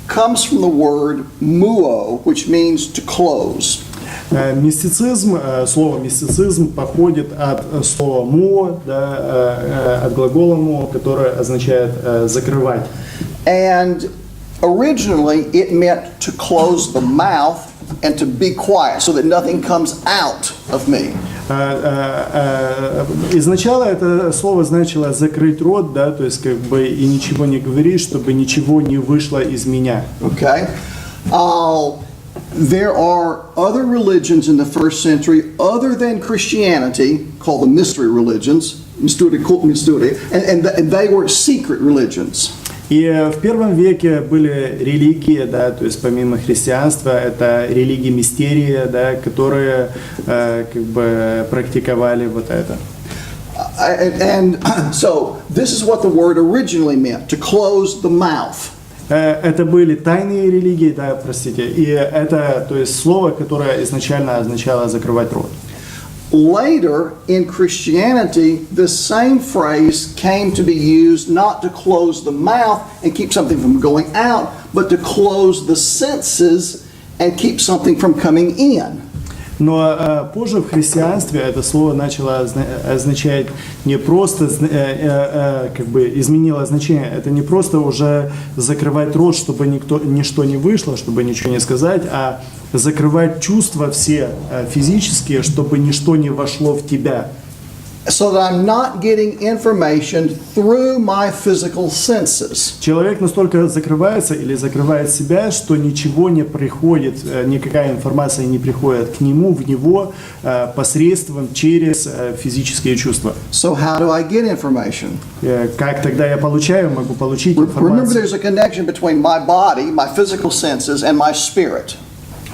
comes from the word muo, which means to close. Мистицизм, слово мистицизм походит от слова муо, да, от глагола муо, которое означает закрывать. And originally it meant to close the mouth and to be quiet so that nothing comes out of me. Изначально это слово значило закрыть рот, да, то есть как бы и ничего не говорить, чтобы ничего не вышло из меня. Okay? There are other religions in the first century other than Christianity called the mystery religions, and they were secret religions. И в первом веке были религии, да, то есть помимо христианства, это религии мистерии, да, которые как бы практиковали вот это. And so this is what the word originally meant, to close the mouth. Это были тайные религии, да, простите, и это, то есть слово, которое изначально означало закрывать рот. Later, in Christianity, the same phrase came to be used not to close the mouth and keep something from going out, but to close the senses and keep something from coming in. Но позже в христианстве это слово начало означать не просто, как бы изменило значение, это не просто уже закрывать рот, чтобы ничто не вышло, чтобы ничего не сказать, а закрывать чувства все физические, чтобы ничто не вошло в тебя. So that I'm not getting information through my physical senses. Человек настолько закрывается или закрывает себя, что ничего не приходит, никакая информация не приходит к нему, в него посредством через физические чувства. So how do I get information? Как тогда я могу получить Remember, информацию? there's a connection between my body, my physical senses, and my spirit.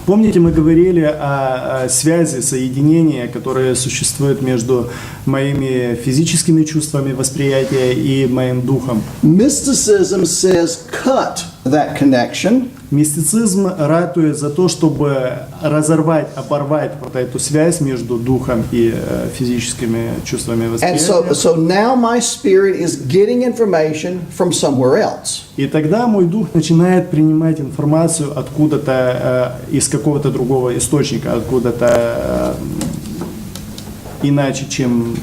Помните, мы говорили о связи, соединении, которое существует между моими физическими чувствами восприятия и моим духом. Mysticism says cut that connection. Мистицизм ратует за то, чтобы разорвать, оборвать вот эту связь между духом и физическими чувствами And восприятия. so now my spirit is getting information from somewhere else. И тогда мой дух начинает принимать информацию откуда-то, из какого-то другого источника, откуда-то иначе, чем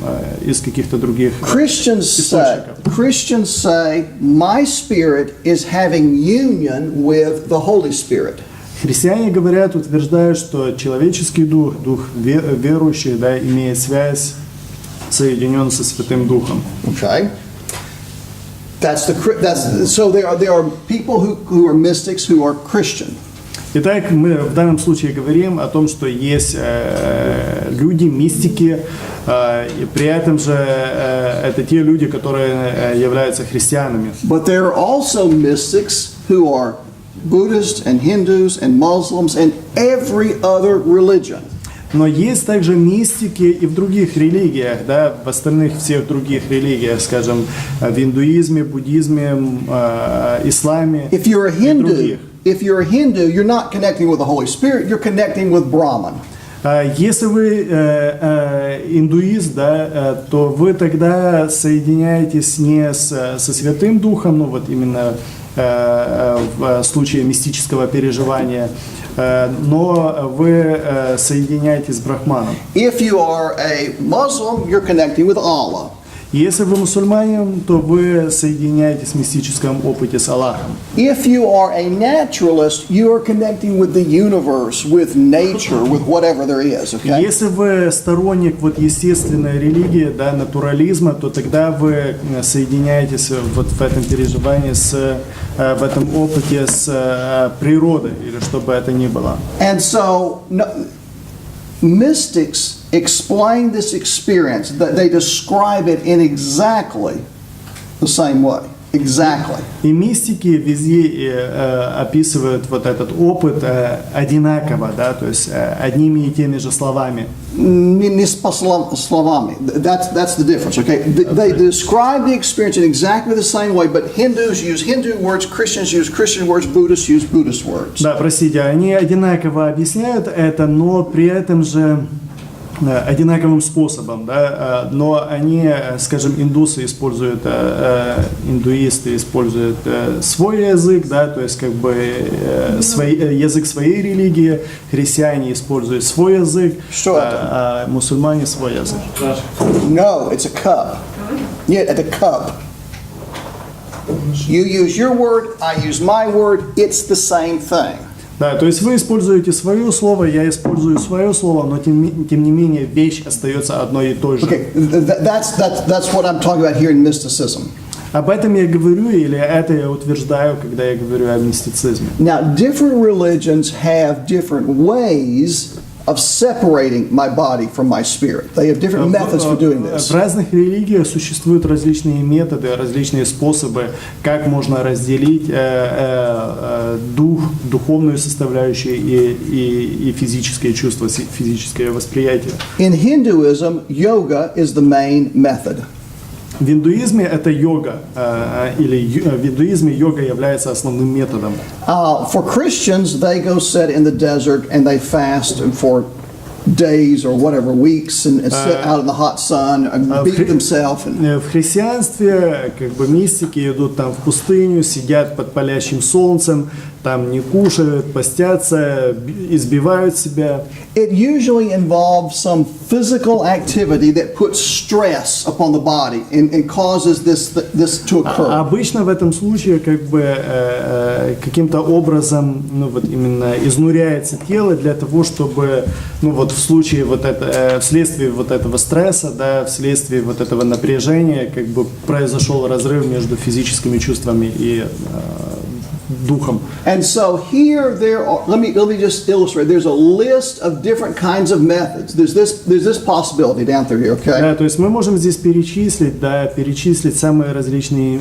из каких-то других Christians say my spirit is having union with the Holy Spirit. Христиане говорят, утверждают, что человеческий дух, дух верующих, да, имеет связь, соединен со Святым Духом. Okay. So there are people who are mystics who are Christian. Итак, мы в данном случае говорим о том, что есть люди, мистики, и при этом же это те люди, которые являются христианами. But there are also mystics who are Buddhists and Hindus and Muslims and every other religion. Но есть также мистики и в других религиях, да, в остальных всех других религиях, скажем, в индуизме, буддизме, исламе If you're a и других. Hindu, you're not connecting with the Holy Spirit, you're connecting with Brahman. Если вы индуист, да, то вы тогда соединяетесь не со Святым Духом, ну вот именно в случае мистического переживания, но вы соединяетесь с Брахманом. If you are a Muslim, you're connecting with Allah. Если вы мусульманин, то вы соединяетесь в мистическом опыте с Аллахом. If you are a naturalist, you are connecting with the universe, with nature, with whatever there is. Okay? Если вы сторонник вот естественной религии, да, натурализма, то тогда вы соединяетесь вот в этом переживании, в этом опыте с природой, или что бы это ни было. And so, mystics explain this experience, that they describe it in exactly the same way. Exactly. И мистики везде описывают вот этот опыт одинаково, да, то есть одними и теми же словами. Не словами. That's the difference, okay? They describe the experience in exactly the same way, but Hindus use Hindu words, Christians use Christian words, Buddhists use Buddhist words. Да, простите, они одинаково объясняют это, но при этом же одинаковым способом, да, но они, скажем, индусы используют, индуисты используют свой язык, да, то есть как бы язык своей религии, христиане используют свой язык, а мусульмане свой язык. No, it's a cup. Yeah, it's a cup. You use your word, I use my word, it's the same thing. Да, то есть вы используете свое слово, я использую свое слово, но тем не менее вещь остается одной и той же. Okay, that's what I'm talking about here in mysticism. Об этом я говорю, или это я утверждаю, когда я говорю о мистицизме. Now, different religions have different ways of separating my body from my spirit. They have different methods for doing this. В разных религиях существуют различные методы, различные способы, как можно разделить духовную составляющую и физическое чувство, физическое восприятие. In Hinduism, yoga is the main method. В индуизме это йога, или в индуизме йога является основным методом. For Christians, they go sit in the desert and they fast for days or whatever, weeks, and sit out in the hot sun and beat themselves. В христианстве как бы мистики идут там в пустыню, сидят под палящим солнцем, там не кушают, постятся, избивают себя. It usually involves some physical activity that puts stress upon the body and causes this to occur. Обычно в этом случае как бы каким-то образом, ну вот именно изнуряется тело для того, чтобы, ну вот в случае вот это, вследствие вот этого стресса, да, вследствие вот этого напряжения, как бы произошел разрыв между физическими чувствами и духом. And so here there are, let me just illustrate. There's a list of different kinds of methods. There's this possibility down through here, okay? Да, то есть мы можем здесь перечислить самые различные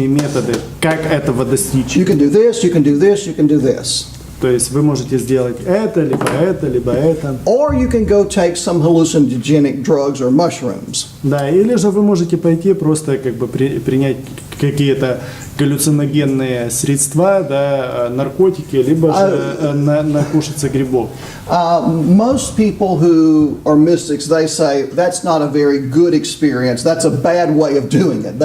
методы, как этого достичь. You can do this, you can do this, you can do this. То есть вы можете сделать это, либо это, либо это. Or you can go take some hallucinogenic drugs or mushrooms. Да, или же вы можете пойти просто как бы принять какие-то галлюциногенные средства, да, наркотики, либо же накушаться грибов. Most people who are mystics, they say that's not a very good experience. That's a bad way of doing it.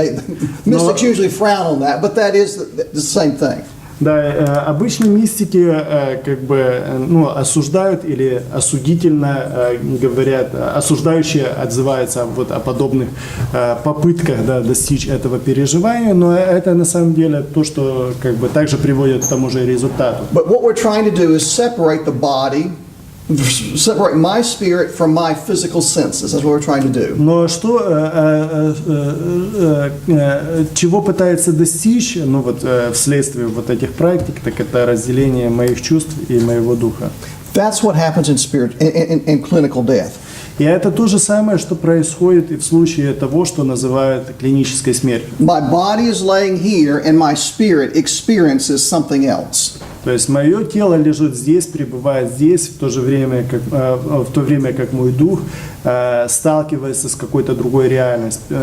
Mystics usually frown on that, but that is the same thing. Да, обычно мистики как бы, ну, осуждают или осудительно говорят, осуждающие отзываются вот о подобных попытках, да, достичь этого переживания, но это на самом деле то, что как бы также приводит к тому же результату. But what we're trying to do is separate the body, separate my spirit from my physical senses. That's what we're trying to do. Но что, чего пытается достичь, ну вот вследствие вот этих практик, так это разделение моих чувств и моего духа. That's what happens in spirit in clinical death. И это то же самое, что происходит и в случае того, что называют клинической смертью. My body is laying here, and my spirit experiences something else. То есть мое тело лежит здесь, пребывает здесь, в то время как мой дух сталкивается с какой-то другой реальностью,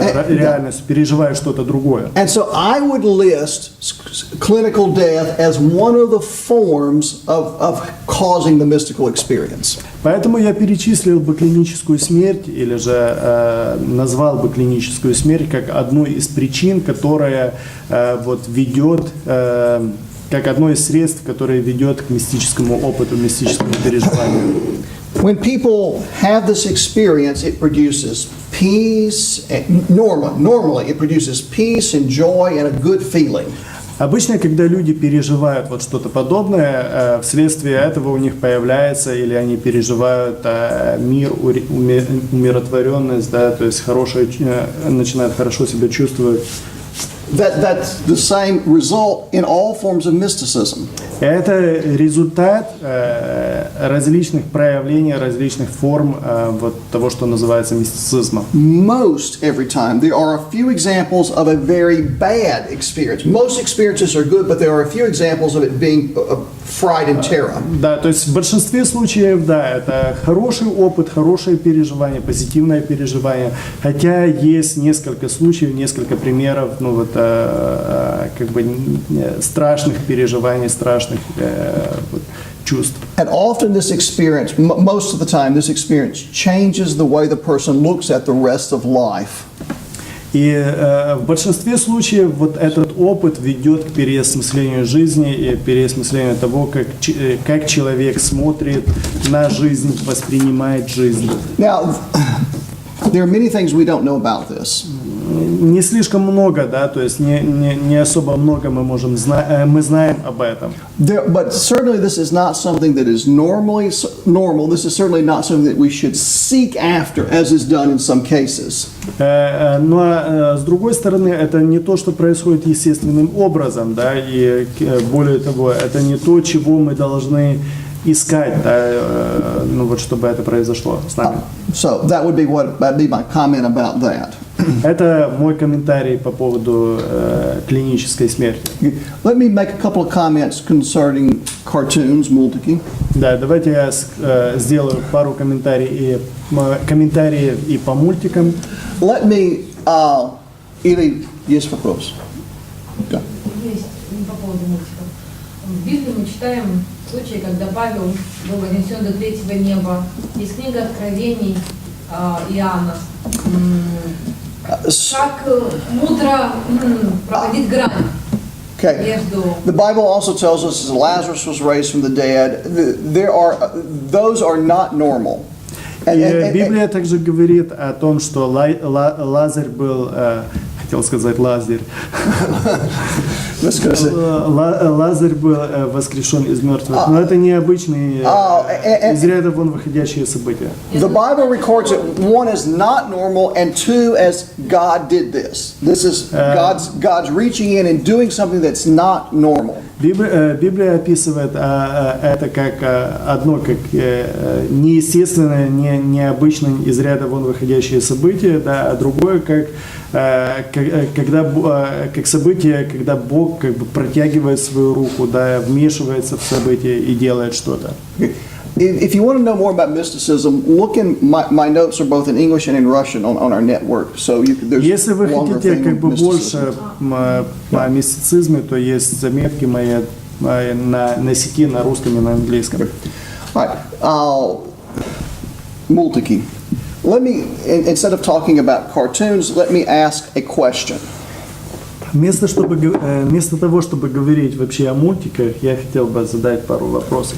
переживает что-то другое. And so I would list clinical death as one of the forms of causing the mystical experience. Поэтому я перечислил бы клиническую смерть, или же назвал бы клиническую смерть как одну из причин, которая вот ведет, как одно из средств, которое ведет к мистическому опыту, мистическому переживанию. When people have this experience, it produces peace. Normally, it produces peace and joy and a good feeling. Обычно, когда люди переживают вот что-то подобное, вследствие этого у них появляется или они переживают мир, умиротворенность, да, то есть начинают хорошо себя чувствовать. That's the same result in all forms of mysticism. Это результат различных проявлений, различных форм вот того, что называется мистицизмом. Most every time there are a few examples of a very bad experience. Most experiences are good, but there are a few examples of it being fright and terror. Да, то есть в большинстве случаев, да, это хороший опыт, хорошее переживание, позитивное переживание. Хотя есть несколько случаев, несколько примеров, ну вот как бы страшных переживаний, страшных вот, чувств. And often this experience, most of the time, this experience changes the way the person looks at the rest of life. И в большинстве случаев вот этот опыт ведет к переосмыслению жизни и переосмыслению того, как человек смотрит на жизнь, воспринимает жизнь. Now, there are many things we don't know about this. Не слишком много, да, то есть не особо много мы знаем об этом. But certainly this is not something that is normal. This is certainly not something that we should seek after, as is done in some cases. Но с другой стороны, это не то, что происходит естественным образом, да, и более того, это не то, чего мы должны искать, да, ну вот, чтобы это произошло с нами. So that'd be my comment about that. Это мой комментарий по поводу клинической смерти. Let me make a couple of comments concerning cartoons, мультики. Да, давайте я сделаю пару комментариев и по мультикам. Let me, или есть вопрос? Да. Есть по поводу мультиков. В Библии мы читаем случай, когда Павел был вознесен до третьего неба. Есть книга Откровений Иоанна. Как мудро проводить грань. Okay. между... The Bible also tells us that Lazarus was raised from the dead. Those are not normal. И Библия также говорит о том, что Лазарь был, хотел сказать Лазарь, Лазарь был воскрешен из мертвых, но это необычные, из ряда вон выходящие события. The Bible records it, one as not normal, and two as God did this. This is God's reaching in and doing something that's not normal. Библия описывает это как одно, как неестественное, необычное, из ряда вон выходящее событие, да, а другое как событие, когда Бог как бы протягивает свою руку, да, вмешивается в событие и делает что-то. If you want to know more about mysticism, look in my notes are both in English and in Russian on our network. So there's Если вы longer хотите thing как бы on больше по мистицизме, то есть заметки мои на сети на русском и на английском. All right. Multiki. Let me, instead of talking about cartoons, let me ask a question. Вместо того, чтобы говорить вообще о мультиках, я хотел бы задать пару вопросов.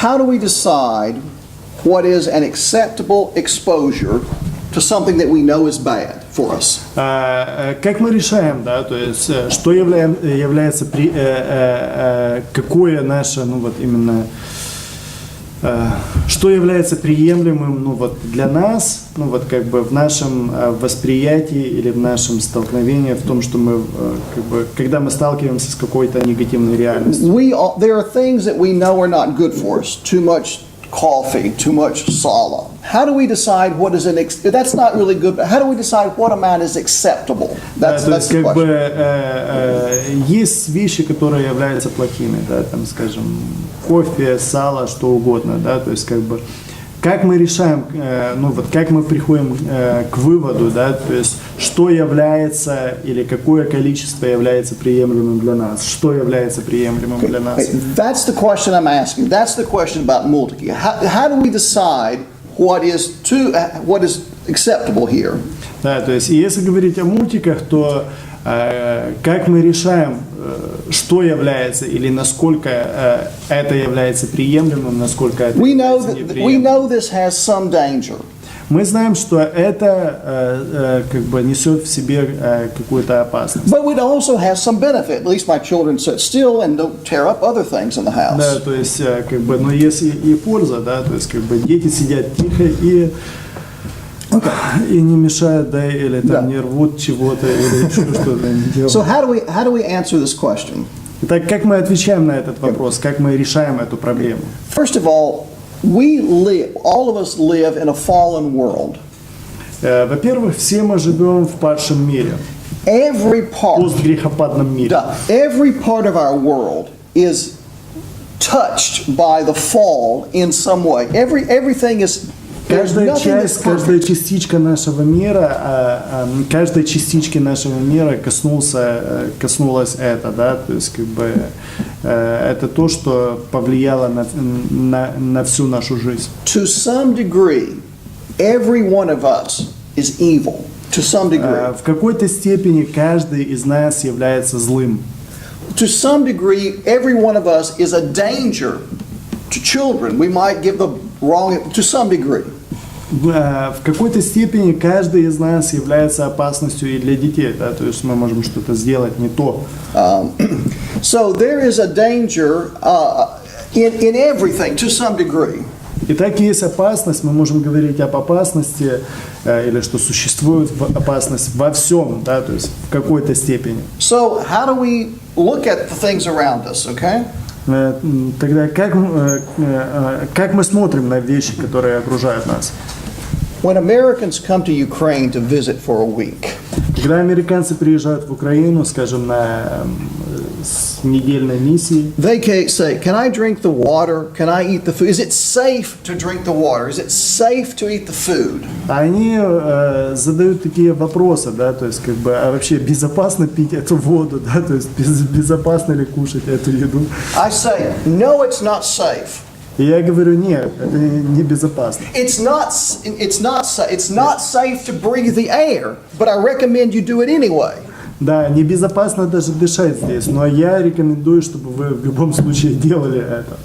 How do we decide what is an acceptable exposure to something that we know is bad for us? Как мы решаем, да, то есть, что является какое наше, ну вот именно, что является приемлемым, ну вот для нас, ну вот как бы в нашем восприятии или в нашем столкновении в том, что мы как бы, когда мы сталкиваемся с какой-то негативной реальностью. There are things that we know are not good for us. Too much coffee, too much sala. How do we decide what is that's not really good, but how do we decide what amount is acceptable? That's the как question. бы есть вещи, которые являются плохими, да, там, скажем, кофе, сало, что угодно, да, то есть как бы как мы решаем, ну вот как мы приходим к выводу, да, то есть что является или какое количество является приемлемым для нас, что является приемлемым для нас. That's the question I'm asking. That's the question about multiki. How do we decide what is acceptable here? Да, то есть если говорить о мультиках, то как мы решаем, что является или насколько это является приемлемым, насколько это является неприемлемым. We know this has some danger. Мы знаем, что это как бы несет в себе какую-то опасность. But it also has some benefit. At least my children sit still and don't tear up other things in the house. Да, то есть как бы, но есть и польза, да, то есть как бы дети сидят тихо и не мешают, да, или там не рвут чего-то, или еще что-то не делают. So how do we answer this question? Итак, как мы отвечаем на этот вопрос, как мы решаем эту проблему? First of all, all of us live in a fallen world. Во-первых, все мы живем в падшем мире, постгрехопадном мире. Every part of our world is touched by the fall in some way. Everything is. Каждая часть, каждая частичка нашего мира, каждой частички нашего мира коснулось это, да, то есть как бы это то, что повлияло на всю нашу жизнь. To some degree, every one of us is evil. To some degree. В какой-то степени каждый из нас является злым. To some degree, every one of us is a danger to children. We might give the wrong. To some degree. В какой-то степени каждый из нас является опасностью и для детей, да, то есть мы можем что-то сделать не то. So there is a danger in everything to some degree. Итак, есть опасность, мы можем говорить об опасности, или что существует опасность во всем, да, то есть в какой-то степени. So how do we look at the things around us, okay? Тогда как мы смотрим на вещи, которые окружают нас? When Americans come to Ukraine to visit for a week, когда американцы приезжают в Украину, скажем, на с недельной миссией, they say, "Can I drink the water? Can I eat the food? Is it safe to drink the water? Is it safe to eat the food?" Они задают такие вопросы, да, то есть как бы, а вообще безопасно пить эту воду, да, то есть безопасно ли кушать эту еду? I say, "No, it's not safe." И я говорю, нет, это не безопасно. It's not safe to breathe the air, but I recommend you do it anyway. Да, небезопасно даже дышать здесь, но я рекомендую, чтобы вы в любом случае делали это.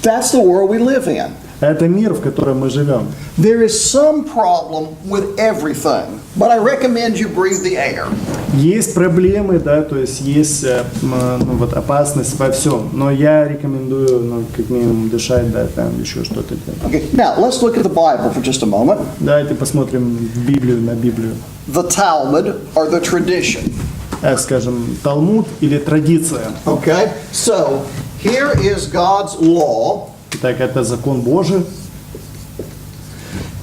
That's the world we live in. Это мир, в котором мы живем. There is some problem with everything, but I recommend you breathe the air. Есть проблемы, да, то есть есть опасность во всем, но я рекомендую, как минимум, дышать, да, там еще что-то делать. Okay, now let's look at the Bible for just a moment. Давайте посмотрим Библию на Библию. The Talmud or the tradition. Скажем, Талмуд или традиция. Okay, so here is God's law. Итак, это закон Божий.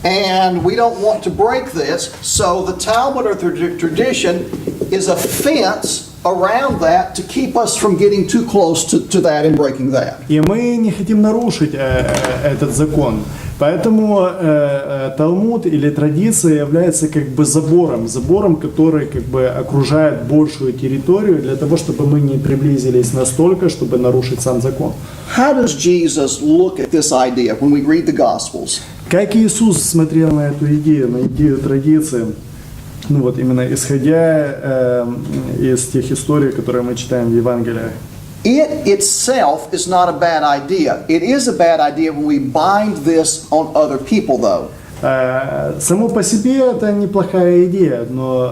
And we don't want to break this, so the Talmud or the tradition is a fence around that to keep us from getting too close to that and breaking that. И мы не хотим нарушить этот закон. Поэтому Талмуд или традиция является как бы забором, который как бы окружает большую территорию для того, чтобы мы не приблизились настолько, чтобы нарушить сам закон. How does Jesus look at this idea when we read the Gospels? Как Иисус смотрел на эту идею, на идею традиции, именно исходя из тех историй, которые мы читаем в Евангелиях. It itself is not a bad idea. It is a bad idea when we bind this on other people, though. Само по себе это неплохая идея, но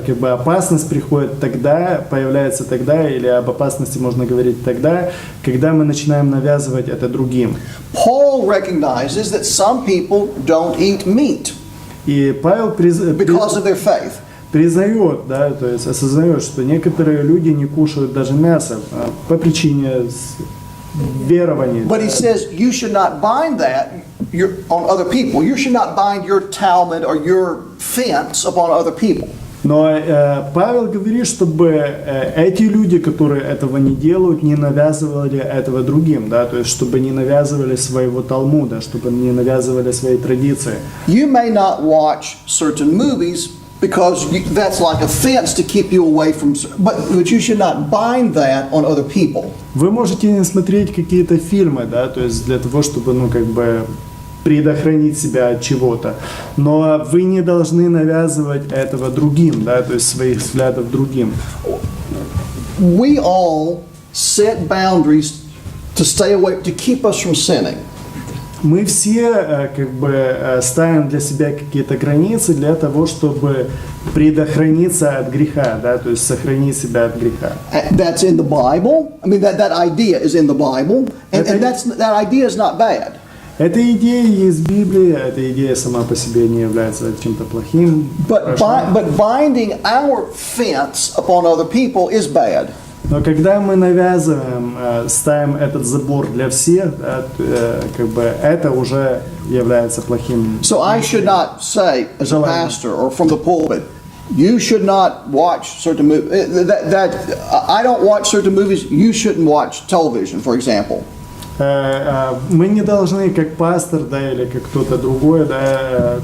как бы опасность приходит тогда, появляется тогда, или об опасности можно говорить тогда, когда мы начинаем навязывать это другим. Paul recognizes that some people don't eat meat И Павел because of their faith. признает, да, то есть осознает, что некоторые люди не кушают даже мясо по причине верования. But he says you should not bind that on other people. You should not bind your Talmud or your fence upon other people. Но Павел говорит, чтобы эти люди, которые этого не делают, не навязывали этого другим, да, то есть чтобы не навязывали своего Талмуда, чтобы не навязывали свои традиции. You may not watch certain movies because that's like a fence to keep you away from, but you should not bind that on other people. Вы можете не смотреть какие-то фильмы, да, то есть для того, чтобы, предохранить себя от чего-то. Но вы не должны навязывать этого другим, да, то есть своих взглядов другим. We all set boundaries to stay away, to keep us from sinning. Мы все ставим для себя какие-то границы для того, чтобы предохраниться от греха, да, то есть сохранить себя от греха. That's in the Bible. I mean, that idea is in the Bible, and that idea is not bad. Эта идея есть в Библии, эта идея сама по себе не является чем-то плохим. But binding our fence upon other people is bad. Но когда мы навязываем, ставим этот забор для всех, это уже является плохим. So I should not say, as a pastor or from the pulpit, you should not watch certain movies. That I don't watch certain movies. You shouldn't watch television, for example. Мы не должны, как пастор, да, или как кто-то другой, да,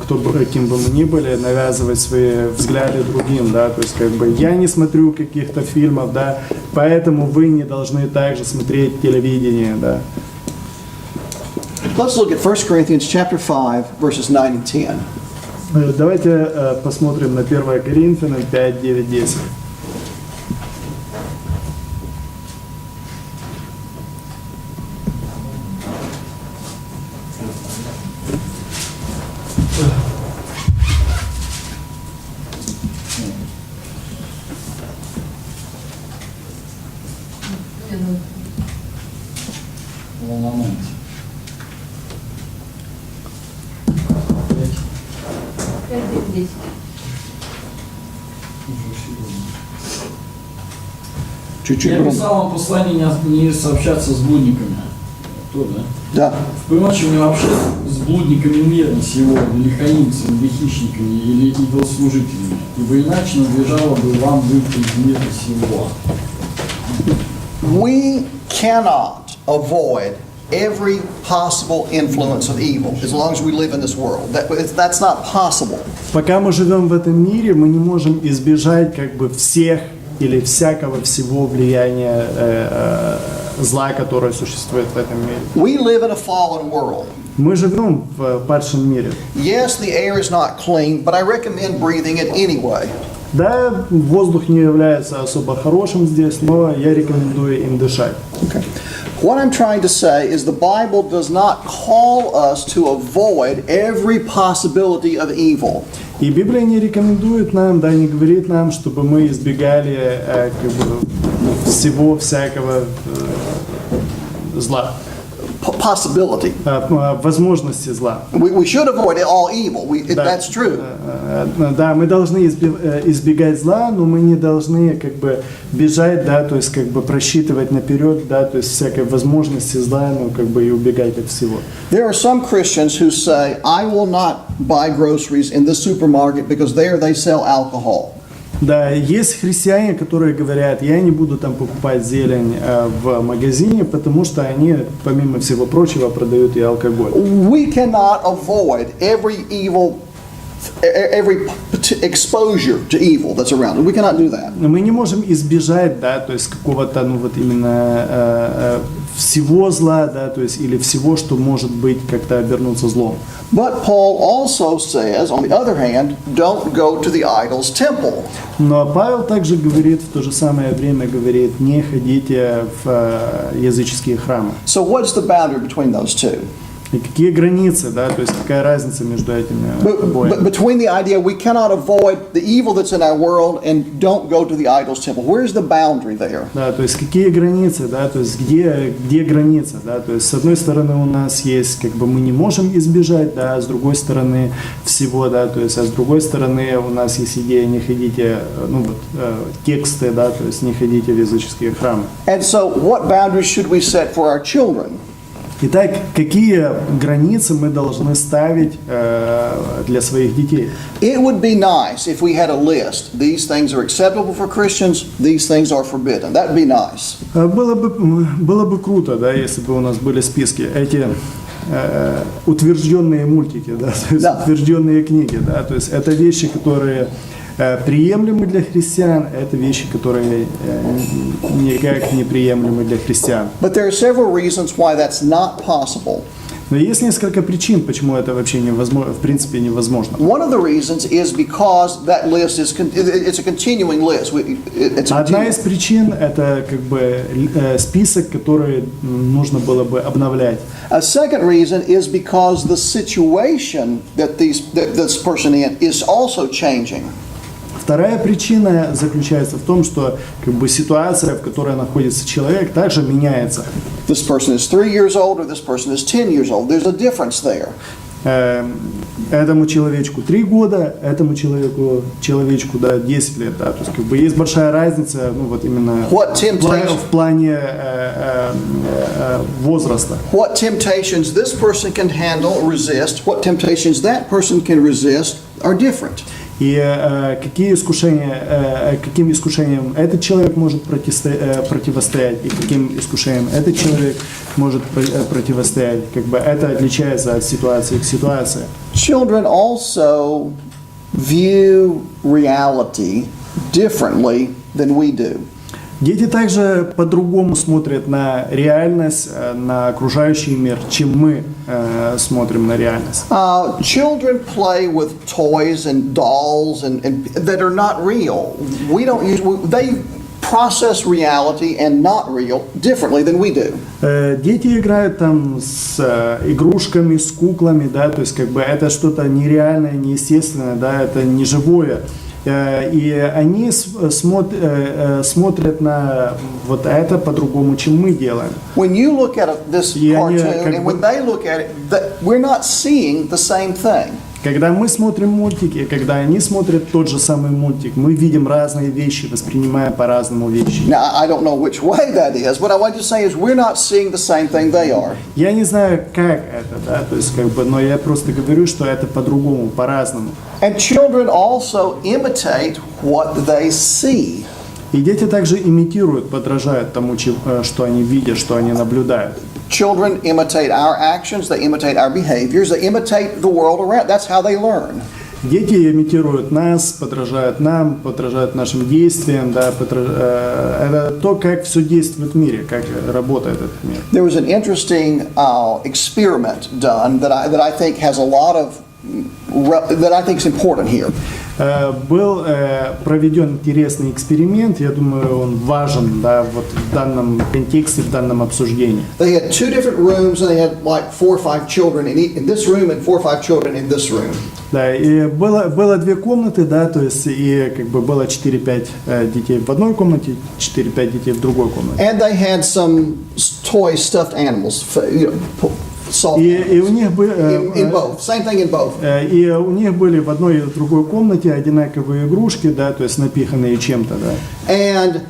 кем бы мы ни были, навязывать свои взгляды другим, да, то есть я не смотрю каких-то фильмов, да, поэтому вы не должны также смотреть телевидение, да. Let's look at 1 Corinthians chapter 5, verses 9 and 10. Давайте посмотрим на 1 Коринфянам 5, 9, 10. Я писал вам послание не сообщаться с блудниками. Кто, да? Да. Впрочем, вообще с блудниками мира сего, или хаимцами, или хищниками, или идолослужителями, ибо иначе надлежало бы вам быть из мира сего. We cannot avoid every possible influence of evil as long as we live in this world. That's not possible. Пока мы живем в этом мире, мы не можем избежать всех или всякого всего влияния зла, которое существует в этом мире. We live in a fallen world. Мы живем в падшем мире. Yes, the air is not clean, but I recommend breathing it anyway. Да, воздух не является особо хорошим здесь, но я рекомендую им дышать. Okay. What I'm trying to say is the Bible does not call us to avoid every possibility of evil. И Библия не рекомендует нам, да, не говорит нам, чтобы мы избегали как бы, всего всякого зла, Possibility. Возможности зла. We should avoid all evil. Да. That's true. Да, мы должны избегать зла, но мы не должны как бы бежать, да, то есть как бы просчитывать наперед, да, то есть всякой возможности зла, ну как бы и убегать от всего. There are some Christians who say, I will not buy groceries in the supermarket because there they sell alcohol. Да, есть христиане, которые говорят, я не буду там покупать зелень в магазине, потому что они, помимо всего прочего, продают и алкоголь. We cannot avoid every exposure to evil that's around. We cannot do that. Но мы не можем избежать, да, то есть какого-то, ну вот именно всего зла, да, то есть или всего, что может быть как-то обернуться злом. But Paul also says, on the other hand, don't go to the idol's temple. Но Павел также говорит, в то же самое время говорит, не ходите в языческие храмы. So what's the boundary between those two? И какие границы, да, то есть какая разница между этими But обоими? between the idea we cannot avoid the evil that's in our world and don't go to the idol's temple. Where's the boundary there? Да, то есть какие границы, да, то есть где граница, да, то есть с одной стороны у нас есть, как бы мы не можем избежать, да, а с другой стороны всего, да, то есть, а с другой стороны у нас есть идея не ходите, ну вот тексты, да, то есть не ходите в языческие храмы. And so what boundaries should we set for our children? Итак, какие границы мы должны ставить для своих детей? It would be nice if we had a list. These things are acceptable for Christians, these things are forbidden. That would be nice. Было бы круто, да, если бы у нас были списки, эти утвержденные мультики, да, то есть Да. утвержденные книги, да, то есть это вещи, которые приемлемы для христиан, это вещи, которые никак не приемлемы для христиан. But there are several reasons why that's not possible. Но есть несколько причин, почему это вообще невозможно, в принципе невозможно. One of the reasons is because that list is it's a continuing list. It's a Одна из continuing. причин это как бы список, который нужно было бы обновлять. A second reason is because the situation that this person in is also changing. Вторая причина заключается в том, что как бы ситуация, в которой находится человек, также меняется. This person is 3 years old or this person is 10 years old. There's a difference there. Этому человечку 3 года, этому человечку да, 10 лет. Да. То есть как бы есть большая разница, ну вот именно What temptation- в плане возраста. What temptations this person can handle, resist, what temptations that person can resist are different. И каким искушениям этот человек может противостоять, и каким искушениям этот человек может противостоять. Как бы это отличается от ситуации к ситуации. Children also view reality differently than we do. Дети также по-другому смотрят на реальность, на окружающий мир, чем мы смотрим на реальность. Children play with toys and dolls and that are not real. We don't use. They process reality and not real differently than we do. Дети играют там с игрушками, с куклами, да, то есть как бы это что-то нереальное, неестественное, да, это не живое. И они смотрят на вот это по-другому, чем мы делаем. When you look at this И они cartoon как and бы- when they look at it, we're not seeing the same thing. Когда мы смотрим мультики, когда они смотрят тот же самый мультик, мы видим разные вещи, воспринимаем по-разному вещи. Now, I don't know which way that is, but I want to say is we're not seeing the same thing they are. Я не знаю, как это, да, то есть как бы, но я просто говорю, что это по-другому, по-разному. And children also imitate what they see. И дети также имитируют, подражают тому, что они видят, что они наблюдают. Children imitate our actions, they imitate our behaviors, they imitate the world around. That's how they learn. Дети имитируют нас, подражают нам, подражают нашим действиям, да, это то, как все действует в мире, как работает этот мир. There was an interesting experiment done that I think has a lot of that I think is important here. Был проведен интересный эксперимент, я думаю, он важен, да, вот в данном контексте, в данном обсуждении. They had 2 different rooms, and they had like 4 or 5 children in this room and 4 or 5 children in this room. Да, и было 2 комнаты, да, то есть и как бы было 4-5 детей в одной комнате, 4-5 детей в другой комнате. And they had some toy stuffed animals, soft И у них были in both. Same thing in both. и у них были в одной и в другой комнате одинаковые игрушки, да, то есть напиханные чем-то, да. And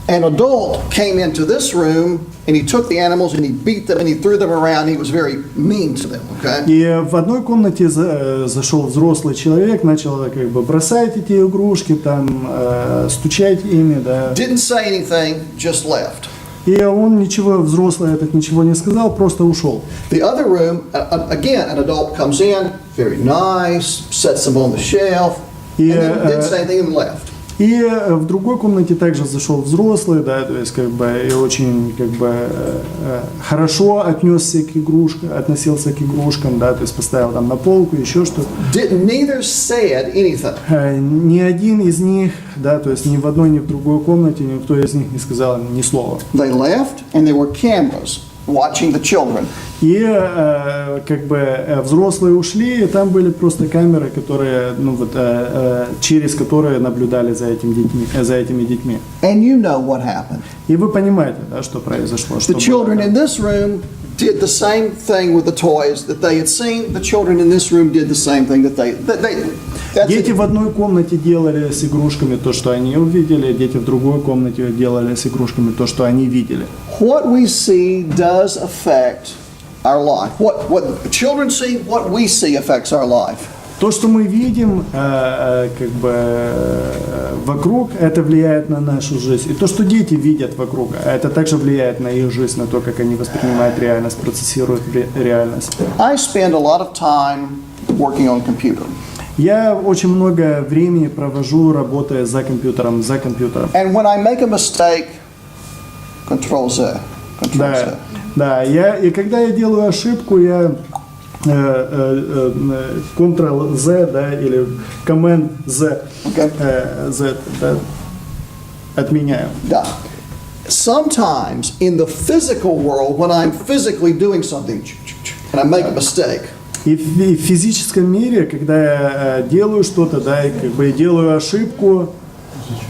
an adult came into this room, and he took the animals and he beat them and he threw them around. He was very mean to them. Okay. И в одной комнате зашел взрослый человек, начал как бы бросать эти игрушки, там стучать ими, да. Didn't say anything, just left. И он ничего, взрослый этот ничего не сказал, просто ушел. The other room, again, an adult comes in, very nice, sets them on the shelf, and then didn't say anything and left. И в другой комнате также зашел взрослый, да, то есть как бы и очень как бы хорошо относился к игрушкам, да, то есть поставил там на полку, еще что-то. Neither said anything. Ни один из них, да, то есть ни в одной, ни в другой комнате никто из них не сказал ни слова. They left, and there were cameras watching the children. И как бы взрослые ушли, и там были просто камеры, которые, ну вот, через которые наблюдали за этими детьми. And you know what happened. И вы понимаете, да, что произошло. Что The children было. in this room did the same thing with the toys that they had seen. The children in this room did the same thing that they that's Дети it. в одной комнате делали с игрушками то, что они увидели, дети в другой комнате делали с игрушками то, что они видели. What we see does affect our life. What children see, what we see affects our life. То, что мы видим как бы вокруг, это влияет на нашу жизнь. И то, что дети видят вокруг, это также влияет на их жизнь, на то, как они воспринимают реальность, процессируют реальность. I spend a lot of time working on computer. Я очень много времени провожу, работая за компьютером. And when I make a mistake, Control Z. Control Z. Да, и когда я делаю ошибку, я Ctrl-Z, да, или Command-Z, Z, да, отменяю. Да. Sometimes in the physical world, when I'm physically doing something, and I make a mistake, И в физическом мире, когда я делаю что-то, да, и как бы делаю ошибку,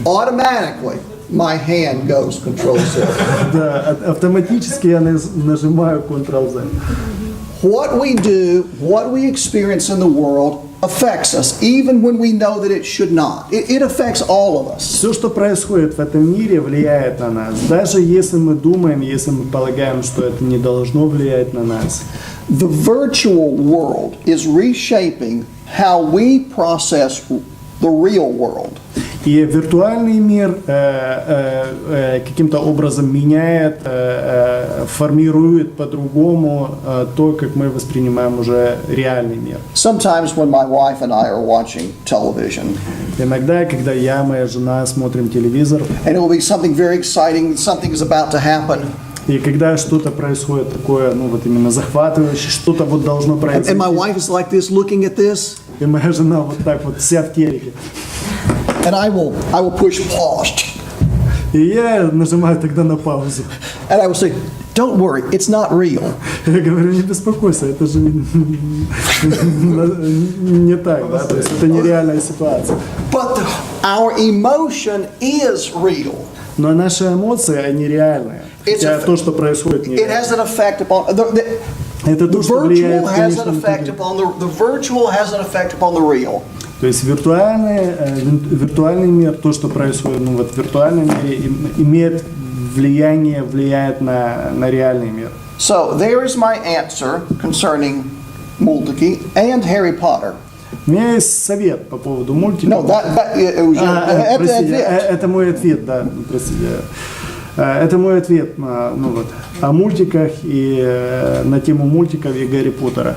automatically my hand goes Control Z. да, автоматически я нажимаю Ctrl-Z. What we do, what we experience in the world affects us, even when we know that it should not. It affects all of us. Все, что происходит в этом мире, влияет на нас. Даже если мы думаем, если мы полагаем, что это не должно влиять на нас. The virtual world is reshaping how we process the real world. И виртуальный мир каким-то образом меняет, формирует по-другому то, как мы воспринимаем уже реальный мир. Sometimes when my wife and I are watching television, Иногда, когда я, моя жена смотрим телевизор, and it will be something very exciting, something is about to happen, и когда что-то происходит такое, ну вот именно захватывающее, что-то вот должно and произойти, my wife is like this looking at this, и моя жена вот так вот вся в телеке, and I will push pause, и я нажимаю тогда на паузу. and I will say, don't worry, it's not real. Я говорю, не беспокойся, это же не так, да, то есть это нереальная ситуация. But our emotion is real. Но наши эмоции, они реальные. Хотя то, что происходит, It нереально. has an effect upon Это the то, что влияет, virtual has an конечно, effect upon the virtual has an effect upon the real. то есть виртуальный мир, то, что происходит, ну вот в виртуальном мире, имеет влияет на реальный мир. So there is my answer concerning Multiki and Harry Potter. У меня есть совет по поводу мультика. No, it was your, Простите, это мой ответ, да, простите. Это мой ответ ну вот, о мультиках и на тему мультиков и Гарри Поттера.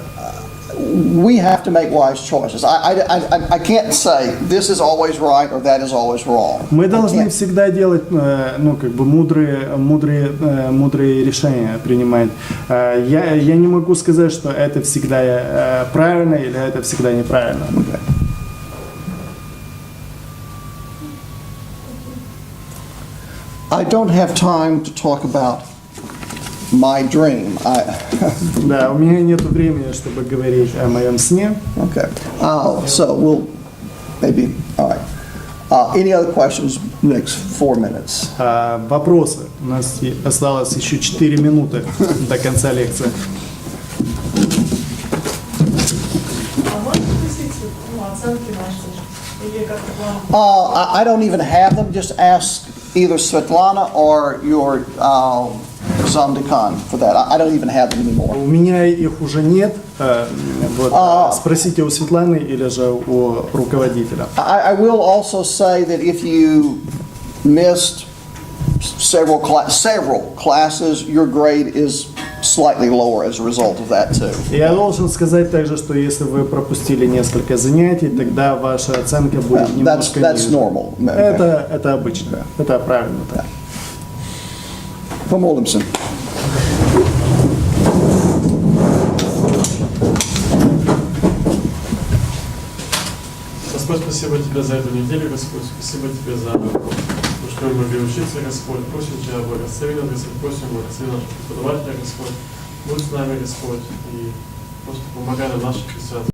we have to make wise choices. I can't say this is always right or that is always wrong. Мы I должны can't. всегда делать, ну, как бы мудрые решения принимать. Я не могу сказать, что это всегда правильно или это всегда неправильно. I don't have time to talk about my dream. Да, у меня нет времени, чтобы говорить о моем сне. Okay. So we'll maybe, all right. Any other questions? Next 4 minutes. Вопросы. У нас осталось еще 4 минуты до конца лекции. А можно спросить, оценки ваши? Или как-то вам? I don't even have them. Just ask either Svetlana or your Zamdekan for that. I don't even have them anymore. У меня их уже нет. Вот, спросите у Светланы или же у руководителя. I will also say that if you missed several classes, your grade is slightly lower as a result of that too. Я должен сказать также, что если вы пропустили несколько занятий, тогда ваша оценка будет немножко That's ниже. normal. Это обычно, это правильно. Так. Помолимся. Господь, спасибо Тебе за эту неделю, Господь. Спасибо Тебе за то, что мы могли учиться, Господь. Просим Тебя о благословении, Господь. Просим благословения наших преподавателей, Господь. Будь с нами, Господь. И просто помогай нам в наших сердцах.